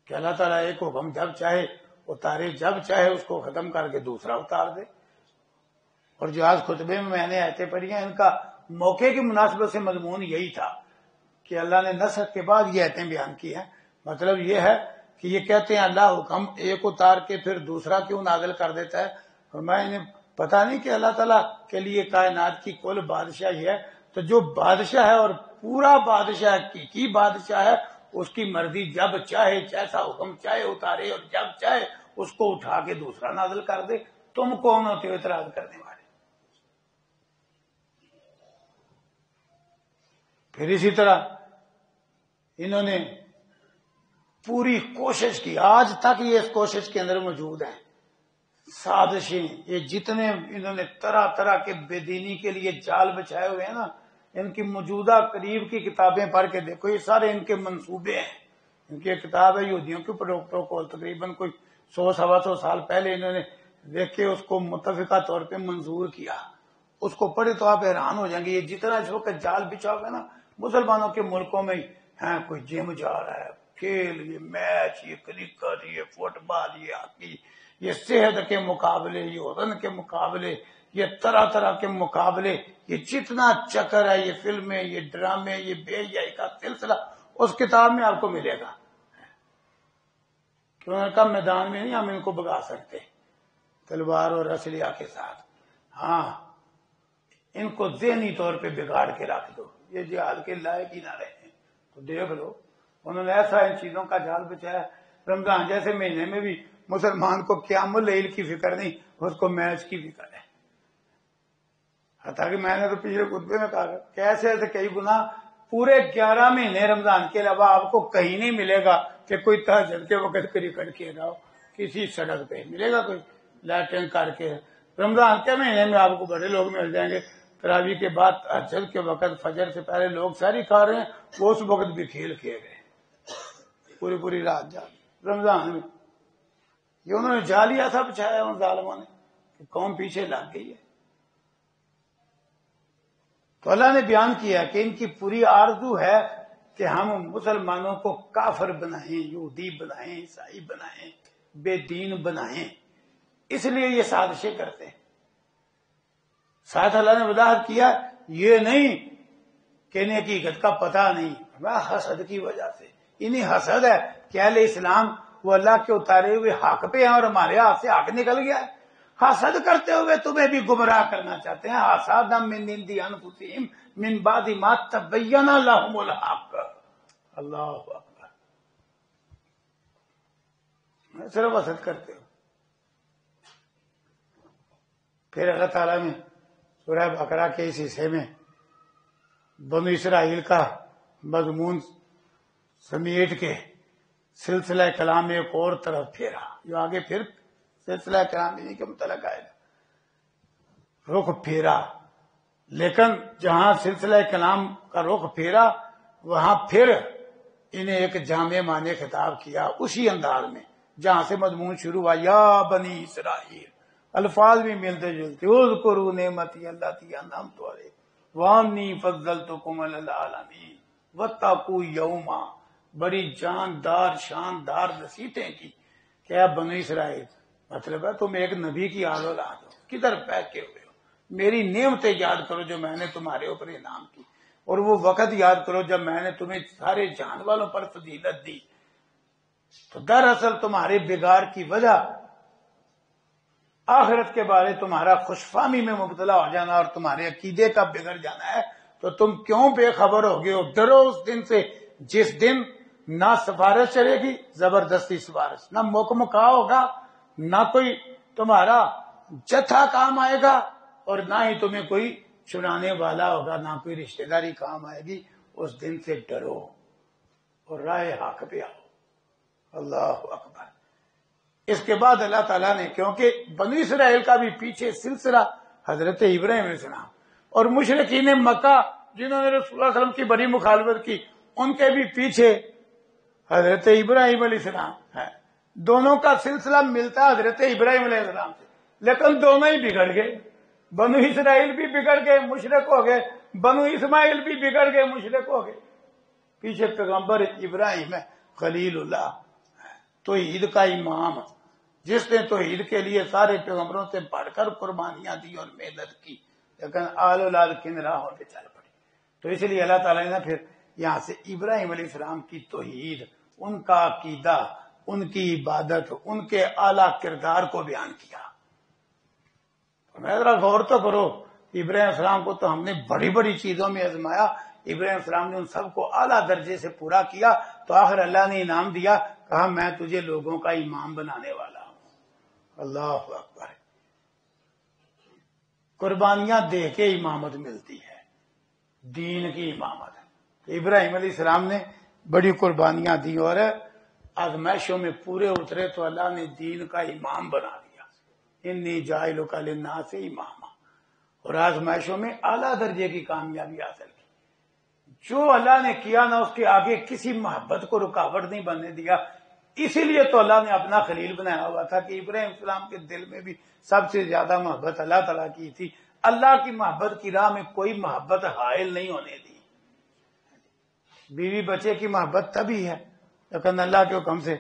کہ اللہ تعالیٰ ایک حکم جب چاہے اتارے، جب چاہے اس کو ختم کر کے دوسرا اتار دے۔ اور جو آج خطبے میں نے آیتیں پڑھی ہیں ان کا موقع کی مناسبت سے مضمون یہی تھا کہ اللہ نے نسخ کے بعد یہ آیتیں بیان کی ہیں۔ مطلب یہ ہے کہ یہ کہتے ہیں اللہ حکم ایک اتار کے پھر دوسرا کیوں نازل کر دیتا ہے، اور میں انہیں پتا نہیں کہ اللہ تعالیٰ کے لیے کائنات کی کل بادشاہی ہے، تو جو بادشاہ ہے اور پورا بادشاہ کی بادشاہ ہے، اس کی مرضی جب چاہے جیسا حکم چاہے اتارے اور جب چاہے اس کو اٹھا کے دوسرا نازل کر دے۔ تم کون ہوتے ہو اعتراض کرنے والے؟ پھر اسی طرح انہوں نے پوری کوشش کی، آج تک یہ اس کوشش کے اندر موجود ہیں، سازشیں، یہ جتنے انہوں نے طرح طرح کے بے دینی کے لیے جال بچھائے ہوئے ہیں نا، ان کی موجودہ قریب کی کتابیں پڑھ کے دیکھو، یہ سارے ان کے منصوبے ہیں۔ ان کی ایک کتاب ہے یہودیوں کے پروٹوکول، تقریباً کوئی 100-125 سال پہلے انہوں نے دیکھ کے اس کو متفقہ طور پہ منظور کیا۔ اس کو پڑھے تو آپ حیران ہو جائیں گے، یہ جتنا اس وقت جال بچھا ہوگا نا مسلمانوں کے ملکوں میں ہیں، کوئی جم جا رہا ہے، کھیل، یہ میچ، یہ کرکٹ، یہ فٹ بال، یہ ہاکی، یہ صحت کے مقابلے، یہ وزن کے مقابلے، یہ طرح طرح کے مقابلے، یہ جتنا چکر ہے، یہ فلمیں، یہ ڈرامے، یہ بے حیائی کا سلسلہ اس کتاب میں آپ کو ملے گا۔ کیوں کا میدان میں نہیں ہم ان کو بگا سکتے تلوار اور اسلحہ کے ساتھ، ہاں ان کو ذہنی طور پہ بگاڑ کے رکھ دو، یہ جہاد کے لائق ہی نہ رہے۔ تو دیکھ لو انہوں نے ایسا ان چیزوں کا جال بچایا۔ رمضان جیسے مہینے میں بھی مسلمان کو قیام اللیل کی فکر نہیں، اس کو میچ کی فکر ہے۔ حتیٰ کہ میں نے تو پچھلے خطبے میں کہا کہ ایسے ایسے کئی گناہ پورے 11 مہینے رمضان کے علاوہ آپ کو کہیں نہیں ملے گا کہ کوئی تہجد کے وقت کرکٹ کھیل رہا ہو کسی سڑک پہ، ملے گا کوئی لیٹرنگ کر کے۔ رمضان کے مہینے میں آپ کو بڑے لوگ مل جائیں گے، تراویح کے بعد تہجد کے وقت فجر سے پہلے لوگ سحری کھا رہے ہیں، وہ اس وقت بھی کھیل رہے ہیں پوری رات جا رمضان میں۔ یہ انہوں نے جال ہی ایسا بچھایا ان ظالموں نے کہ قوم پیچھے لگ گئی ہے۔ تو اللہ نے بیان کیا کہ ان کی پوری آرزو ہے کہ ہم مسلمانوں کو کافر بنائیں، یہودی بنائیں، عیسائی بنائیں، بے دین بنائیں، اس لیے یہ سازشیں کرتے ہیں۔ ساتھ اللہ نے وضاحت کیا یہ نہیں کہ انہیں حقیقت کا پتہ نہیں، حسد کی وجہ سے انہیں حسد ہے کہ اہل اسلام وہ اللہ کے اتارے ہوئے حق پہ ہیں اور ہمارے ہاتھ سے حق نکل گیا ہے۔ حسد کرتے ہوئے تمہیں بھی گمراہ کرنا چاہتے ہیں۔ حسد من عند انفسہم من بعد ما تبین لہم الحق۔ اللہ اکبر، صرف حسد کرتے ہو۔ پھر اللہ تعالیٰ نے سورہ بقرہ کے اس حصے میں بنو اسرائیل کا مضمون سمیٹ کے سلسلہ کلام ایک اور طرف پھیرا، جو آگے پھر سلسلہ کلام انہی کے متعلق آئے گا۔ رخ پھیرا، لیکن جہاں سلسلہ کلام کا رخ پھیرا وہاں پھر انہیں ایک جامع معنی خطاب کیا اسی انداز میں جہاں سے مضمون شروع ہوا، یا بنی اسرائیل، الفاظ بھی ملتے جلتے، اذکروا نعمتی التی انعمت علیکم وانی فضلتکم علی العالمین واتقوا یوما، بڑی جاندار شاندار نصیحتیں کی کہ اے بنی اسرائیل، مطلب ہے تم ایک نبی کی آل اولاد ہو، کدھر پھینکے ہوئے ہو، میری نعمتیں یاد کرو جو میں نے تمہارے اوپر انعام کی، اور وہ وقت یاد کرو جب میں نے تمہیں سارے جہان والوں پر فضیلت دی۔ تو دراصل تمہارے بگاڑ کی وجہ آخرت کے بارے تمہارا خوش فہمی میں مبتلا ہو جانا اور تمہارے عقیدے کا بگڑ جانا ہے، تو تم کیوں بے خبر ہو گئے ہو؟ ڈرو اس دن سے جس دن نہ سفارش چلے گی، زبردستی سفارش، نہ موقع ہوگا، نہ کوئی تمہارا جتھا کام آئے گا، اور نہ ہی تمہیں کوئی چنانے والا ہوگا، نہ کوئی رشتہ داری کام آئے گی۔ اس دن سے ڈرو اور راہ حق پہ آؤ۔ اللہ اکبر۔ اس کے بعد اللہ تعالیٰ نے، کیونکہ بنی اسرائیل کا بھی پیچھے سلسلہ حضرت ابراہیم علیہ السلام اور مشرکین مکہ جنہوں نے رسول اللہ علیہ وسلم کی بڑی مخالفت کی، ان کے بھی پیچھے حضرت ابراہیم علیہ السلام ہے، دونوں کا سلسلہ ملتا ہے حضرت ابراہیم علیہ السلام سے، لیکن دونوں ہی بگڑ گئے، بنو اسرائیل بھی بگڑ گئے مشرک ہو گئے، بنو اسماعیل بھی بگڑ گئے مشرک ہو گئے۔ پیچھے پیغمبر ابراہیم ہے خلیل اللہ، توحید کا امام، جس نے توحید کے لیے سارے پیغمبروں سے بڑھ کر قربانیاں دی اور محنت کی، لیکن آل اولاد کن راہوں پہ چل پڑی۔ تو اس لیے اللہ تعالیٰ نے پھر یہاں سے ابراہیم علیہ السلام کی توحید، ان کا عقیدہ، ان کی عبادت، ان کے اعلیٰ کردار کو بیان کیا۔ میں ذرا غور تو کرو، ابراہیم علیہ السلام کو تو ہم نے بڑی بڑی چیزوں میں آزمایا، ابراہیم علیہ السلام نے ان سب کو اعلیٰ درجے سے پورا کیا، تو آخر اللہ نے انعام دیا، کہا میں تجھے لوگوں کا امام بنانے والا ہوں۔ اللہ اکبر۔ قربانیاں دے کے امامت ملتی ہے، دین کی امامت۔ تو ابراہیم علیہ السلام نے بڑی قربانیاں دی اور آزمائشوں میں پورے اترے تو اللہ نے دین کا امام بنا دیا، انی جاعلک للناس اماما، اور آزمائشوں میں اعلیٰ درجے کی کامیابی حاصل کی۔ جو اللہ نے کیا نا اس کے آگے کسی محبت کو رکاوٹ نہیں بننے دیا، اسی لیے تو اللہ نے اپنا خلیل بنایا ہوا تھا کہ ابراہیم السلام کے دل میں بھی سب سے زیادہ محبت اللہ تعالیٰ کی تھی، اللہ کی محبت کی راہ میں کوئی محبت حائل نہیں ہونے دی۔ بیوی بچے کی محبت تبھی ہے، لیکن اللہ کے حکم سے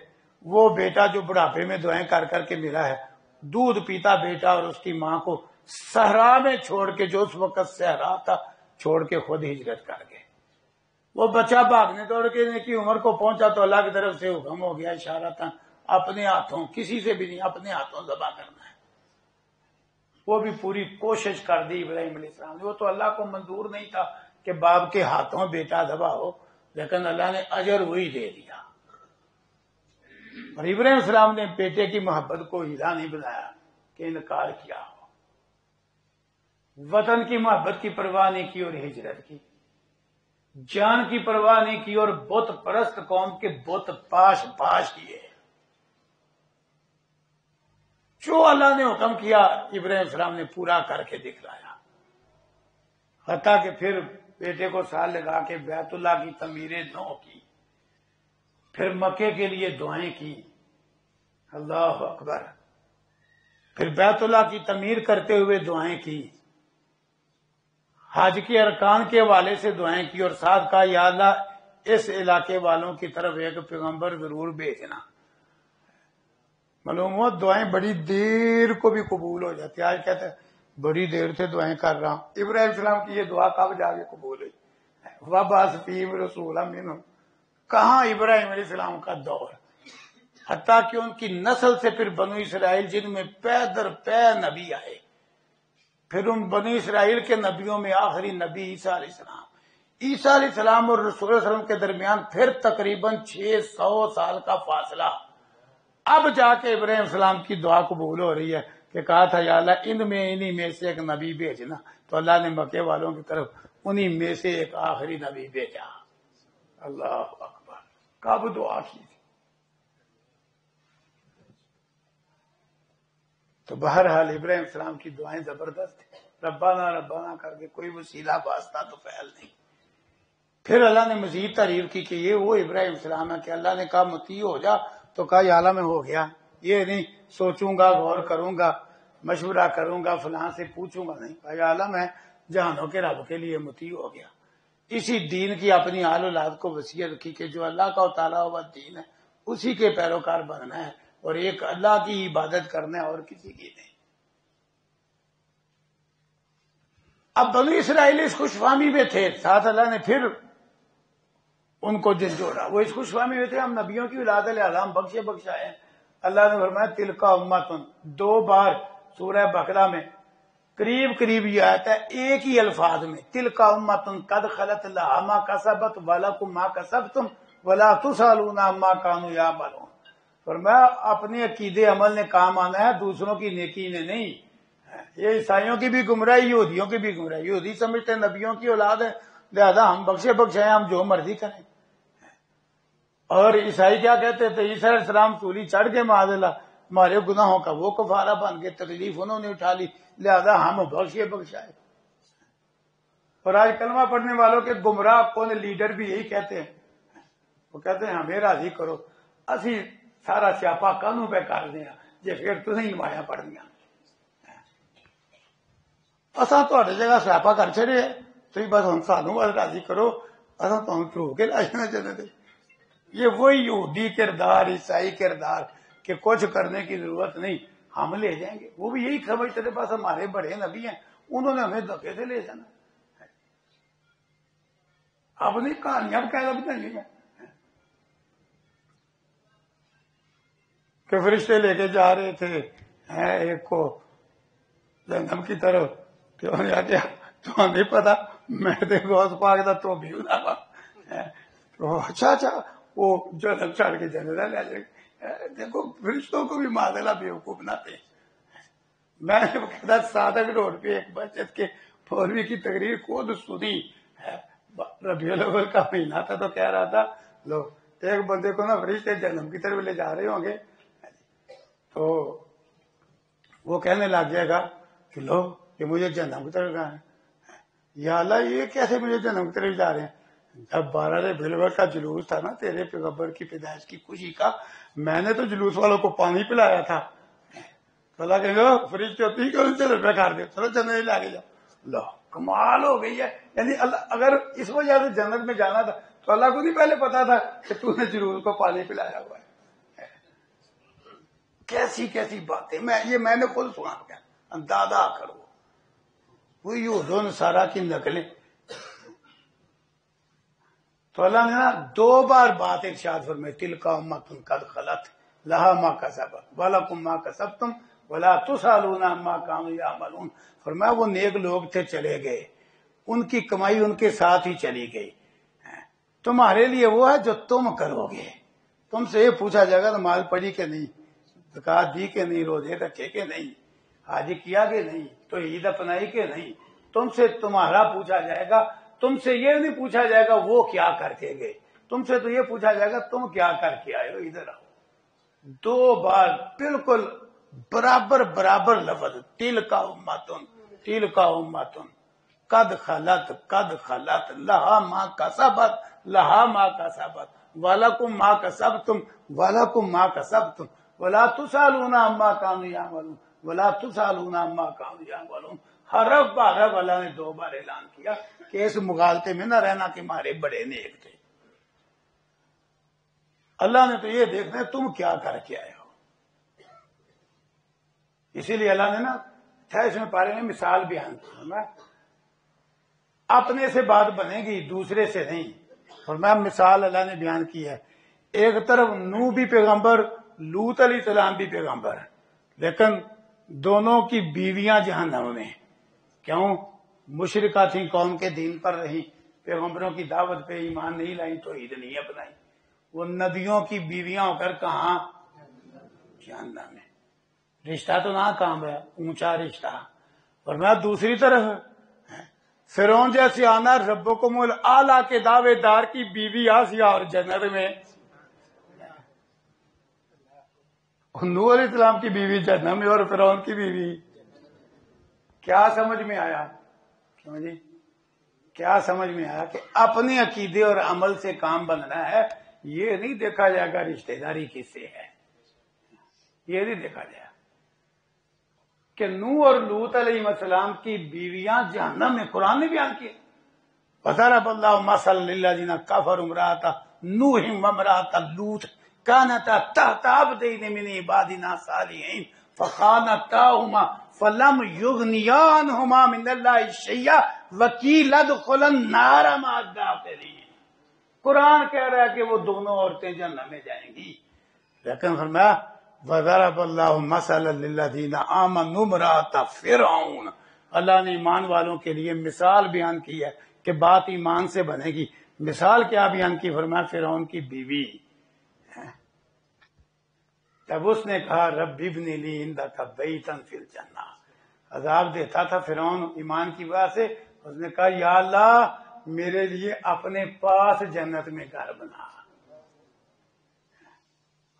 وہ بیٹا جو بڑھاپے میں دعائیں کر کر کے ملا ہے، دودھ پیتا بیٹا اور اس کی ماں کو صحرا میں چھوڑ کے، جو اس وقت صحرا تھا، چھوڑ کے خود ہجرت کر گئے۔ وہ بچہ بھاگنے دوڑ کے کی عمر کو پہنچا تو اللہ کی طرف سے حکم ہو گیا اشارہ تھا، اپنے ہاتھوں، کسی سے بھی نہیں، اپنے ہاتھوں ذبح کرنا ہے۔ وہ بھی پوری کوشش کر دی ابراہیم علیہ السلام نے، وہ تو اللہ کو منظور نہیں تھا کہ باپ کے ہاتھوں بیٹا ذبح ہو، لیکن اللہ نے اجر وہی دے دیا۔ اور ابراہیم علیہ السلام نے بیٹے کی محبت کو ہیلا نہیں بنایا کہ انکار کیا ہو، وطن کی محبت کی پرواہ نہیں کی اور ہجرت کی، جان کی پرواہ نہیں کی اور بت پرست قوم کے بت پاش پاش کیے۔ جو اللہ نے حکم کیا ابراہیم علیہ السلام نے پورا کر کے دکھلایا، حتیٰ کہ پھر بیٹے کو سال لگا کے بیت اللہ کی تعمیر نو کی، پھر مکے کے لیے دعائیں کی، اللہ اکبر، پھر بیت اللہ کی تعمیر کرتے ہوئے دعائیں کی، حج کے ارکان کے حوالے سے دعائیں کی، اور ساتھ کہا یا اللہ اس علاقے والوں کی طرف ایک پیغمبر ضرور بھیجنا۔ معلوم ہوا دعائیں بڑی دیر کو بھی قبول ہو جاتی، آج کہتے ہیں بڑی دیر سے دعائیں کر رہا ہوں، ابراہیم السلام کی یہ دعا کب جا کے قبول ہوئی؟ وَبَعَثْ فِيهِمْ رَسُولًا مِّنْهُمْ، کہاں ابراہیم علیہ السلام کا دور، حتیٰ کہ ان کی نسل سے پھر بنو اسرائیل جن میں پے در پے نبی آئے، پھر ان بنی اسرائیل کے نبیوں میں آخری نبی عیسیٰ علیہ السلام، عیسیٰ علیہ السلام اور رسول اللہ علیہ وسلم کے درمیان پھر تقریباً 600 سال کا فاصلہ، اب جا کے ابراہیم السلام کی دعا قبول ہو رہی ہے کہ کہا تھا یا اللہ انہی میں سے ایک نبی بھیجنا، تو اللہ نے مکے والوں کی طرف انہی میں سے ایک آخری نبی بھیجا۔ اللہ اکبر، کب دعا کی تھی۔ تو بہرحال ابراہیم السلام کی دعائیں زبردست تھیں۔ ربنا ربنا کر کے کوئی وسیلہ واسطہ تو پھیل نہیں۔ پھر اللہ نے مزید تعریف کی کہ یہ وہ ابراہیم السلام ہے کہ اللہ نے کہا مطیع ہو جا تو کہا یا اللہ میں ہو گیا، یہ نہیں سوچوں گا، غور کروں گا، مشورہ کروں گا، فلاں سے پوچھوں گا، نہیں، کہا یا اللہ میں جہانوں کے رب کے لیے مطیع ہو گیا۔ اسی دین کی اپنی آل اولاد کو وصیت کی کہ جو اللہ کا اتارا ہوا دین ہے اسی کے پیروکار بننا ہے اور ایک اللہ کی عبادت کرنا ہے اور کسی کی نہیں۔ اب بنو اسرائیل اس خوش فہمی میں تھے، ساتھ اللہ نے پھر ان کو جھنجھوڑا۔ وہ اس خوش فہمی میں تھے ہم نبیوں کی اولاد ہے لہذا ہم بخشائے ہیں۔ اللہ نے فرمایا تلکا امتن، 2 بار سورہ بقرہ میں قریب یہ آتا ہے ایک ہی الفاظ میں، تلکا امتن قد خلت لہا ما کسبت ولکم ما کسبتم ولا تسالون عما کانوا یعملون۔ فرمایا اپنے عقیدے عمل نے کام آنا ہے، دوسروں کی نیکی نے نہیں۔ یہ عیسائیوں کی بھی گمراہی، یہودیوں کی بھی گمراہی۔ یہودی سمجھتے ہیں نبیوں کی اولاد ہے لہذا ہم بخشائے ہم جو مرضی کریں، اور عیسائی کیا کہتے تھے عیسیٰ علیہ السلام سولی چڑھ کے معاذ اللہ ہمارے گناہوں کا وہ کفارہ بن کے تکلیف انہوں نے اٹھا لی لہذا ہم بخشائے۔ اور آج کلمہ پڑھنے والوں کے گمراہ کون لیڈر بھی یہی کہتے ہیں، وہ کہتے ہیں ہمیں راضی کرو، اسی سارا سیاپا کانوں پہ کر دیا جی پھر تھی نمایاں پڑھ دیا، اصا تے جگہ سیاپا کر چڑے تھی بس ہم سانوں بس راضی کرو، اصا تمہیں چو کے لا جانا چاہتے۔ یہ وہی یہودی کردار، عیسائی کردار کہ کچھ کرنے کی ضرورت نہیں، ہم لے جائیں گے۔ وہ بھی یہی سمجھتے تھے بس ہمارے بڑے نبی ہیں انہوں نے ہمیں دھکے سے لے جانا۔ اپنی کہانیاں قاعدہ بتائیں گے کہ فرشتے لے کے جا رہے تھے ایک کو جہنم کی طرف، تو انہوں نے کہا تو نہیں پتا میں غوث پاک دا تو بھی اچھا وہ جنم چھڑ کے جنرا لے جائے۔ دیکھو فرشتوں کو بھی معذلہ بیوقوف بناتے ہیں۔ میں نے کہتا صادق روڈ پہ ایک مسجد کے مولوی کی تقریر خود سنی، ربیع الاول کا مہینہ تھا، تو کہہ رہا تھا لو ایک بندے کو نا فرشتے جنم کی طرف لے جا رہے ہوں گے تو وہ کہنے لگ جائے گا کہ لو یہ مجھے جنم کی طرف جا رہے ہیں، یا اللہ یہ کیسے مجھے جنم کی طرف جا رہے ہیں؟ جب 12 ربیع الاول کا جلوس تھا نا تیرے پیغمبر کی پیدائش کی خوشی کا، میں نے تو جلوس والوں کو پانی پلایا تھا۔ تو اللہ کہیں گے فرشتے ہوتی ہی کہ چلو پہ کر دے، چلو جنت لے کے جاؤ۔ لو کمال ہو گئی ہے، یعنی اللہ اگر اس وجہ سے جنت میں جانا تھا تو اللہ کو نہیں پہلے پتا تھا کہ تو نے جلوس کو پانی پلایا ہوا ہے؟ کیسی باتیں، میں نے خود سنا کیا اندازہ کرو، وہ یہود و نصارہ کی نقلیں۔ تو اللہ نے نا 2 بار بات ارشاد فرمائی تلکا امۃ قد خلت لہا ما کسبت ولکم ما کسبتم ولا تسالون عما کانوا یعملون۔ فرمایا وہ نیک لوگ تھے چلے گئے، ان کی کمائی ان کے ساتھ ہی چلی گئی، تمہارے لیے وہ ہے جو تم کرو گے۔ تم سے یہ پوچھا جائے گا نماز پڑھی کہ نہیں، زکات دی کہ نہیں، روزے رکھے کہ نہیں، حج کیا کہ نہیں، تو عید اپنائی کہ نہیں، تم سے تمہارا پوچھا جائے گا۔ تم سے یہ نہیں پوچھا جائے گا وہ کیا کر کے گئے، تم سے تو یہ پوچھا جائے گا تم کیا کر کے آئے ہو، ادھر آؤ۔ 2 بار بالکل برابر لفظ تلکا امتن قد خلت لہا ما کسبت ولکم ما کسبتم ولا تسالون عما کانوا یعملون۔ حرف بحرف اللہ نے 2 بار اعلان کیا کہ اس مغالطے میں نہ رہنا کہ ہمارے بڑے نیک تھے۔ اللہ نے تو یہ دیکھنا ہے تم کیا کر کے آئے ہو۔ اسی لیے اللہ نے نا 28ویں پارے میں مثال بیان کی، اپنے سے بات بنے گی دوسرے سے نہیں۔ اور میں مثال اللہ نے بیان کی ہے، ایک طرف نوح بھی پیغمبر، لوط علیہ السلام بھی پیغمبر، لیکن دونوں کی بیویاں جہنم میں۔ کیوں؟ مشرکہ تھیں، قوم کے دین پر رہی، پیغمبروں کی دعوت پہ ایمان نہیں لائیں، توحید نہیں اپنائی، وہ نبیوں کی بیویاں ہو کر کہاں؟ جہنم میں۔ رشتہ تو نہ کام ہے، اونچا رشتہ۔ اور میں دوسری طرف فرعون جیسی آنا ربکم الاعلی کے دعوے دار کی بیوی آسیہ اور جنت میں، نوح علیہ السلام کی بیوی جہنم میں اور فرعون کی بیوی۔ کیا سمجھ میں آیا؟ کیوں جی؟ کیا سمجھ میں آیا کہ اپنے عقیدے اور عمل سے کام بننا ہے، یہ نہیں دیکھا جائے گا رشتہ داری کس سے ہے، یہ نہیں دیکھا جائے کہ نوح اور لوط علیہ السلام کی بیویاں جہنم میں قرآن نے بیان کیے. وضرب اللہ مثلا للذین کفروا امرأۃ نوح وامرأۃ لوط كانتا تحت عبدین من عبادنا صالحین فخانتاہما فلم یغنیا عنہما من اللہ شیئا وقیل ادخلا النار مع الداخلین. قرآن کہہ رہا ہے کہ وہ دونوں عورتیں جہنم میں جائیں گی، لیکن فرمایا وضرب اللہ مثلا للذین آمنوا امرأۃ فرعون. اللہ نے ایمان والوں کے لیے مثال بیان کی ہے کہ بات ایمان سے بنے گی. مثال کیا بیان کی؟ فرمایا فرعون کی بیوی. جب اس نے کہا رب ابن لی عندک بیتا فی الجنہ، عذاب دیتا تھا فرعون ایمان کی وجہ سے، اس نے کہا یا اللہ میرے لیے اپنے پاس جنت میں گھر بنا.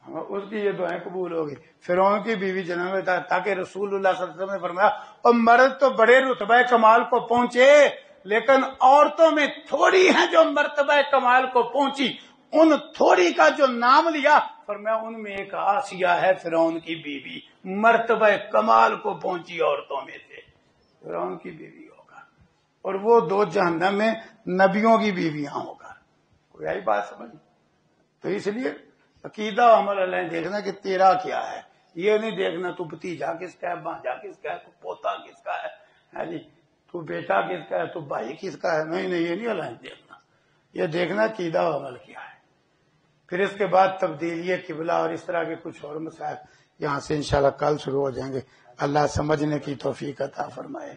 اس کی یہ دعائیں قبول ہوگی. فرعون کی بیوی جنت میں تاکہ رسول اللہ صلی اللہ علیہ وسلم نے فرمایا اور مرد تو بڑے رتبہ کمال کو پہنچے، لیکن عورتوں میں تھوڑی ہیں جو مرتبہ کمال کو پہنچی. ان تھوڑی کا جو نام لیا فرمایا ان میں ایک آسیہ ہے فرعون کی بیوی، مرتبہ کمال کو پہنچی عورتوں میں سے فرعون کی بیوی ہوگا، اور وہ دو جہنم میں نبیوں کی بیویاں ہوگا. کوئی آئی بات سمجھ؟ تو اس لیے عقیدہ و عمل اللہ نے دیکھنا کہ تیرا کیا ہے، یہ نہیں دیکھنا تو بھتیجا کس کا ہے، بھانجا کس کا ہے، تو پوتا کس کا ہے جی، تو بیٹا کس کا ہے، تو بھائی کس کا ہے. نہیں یہ نہیں اللہ نے دیکھنا، یہ دیکھنا عقیدہ و عمل کیا ہے. پھر اس کے بعد تبدیلی قبلہ اور اس طرح کے کچھ اور مسائل یہاں سے انشاءاللہ کل شروع ہو جائیں گے. اللہ سمجھنے کی توفیق عطا فرمائے.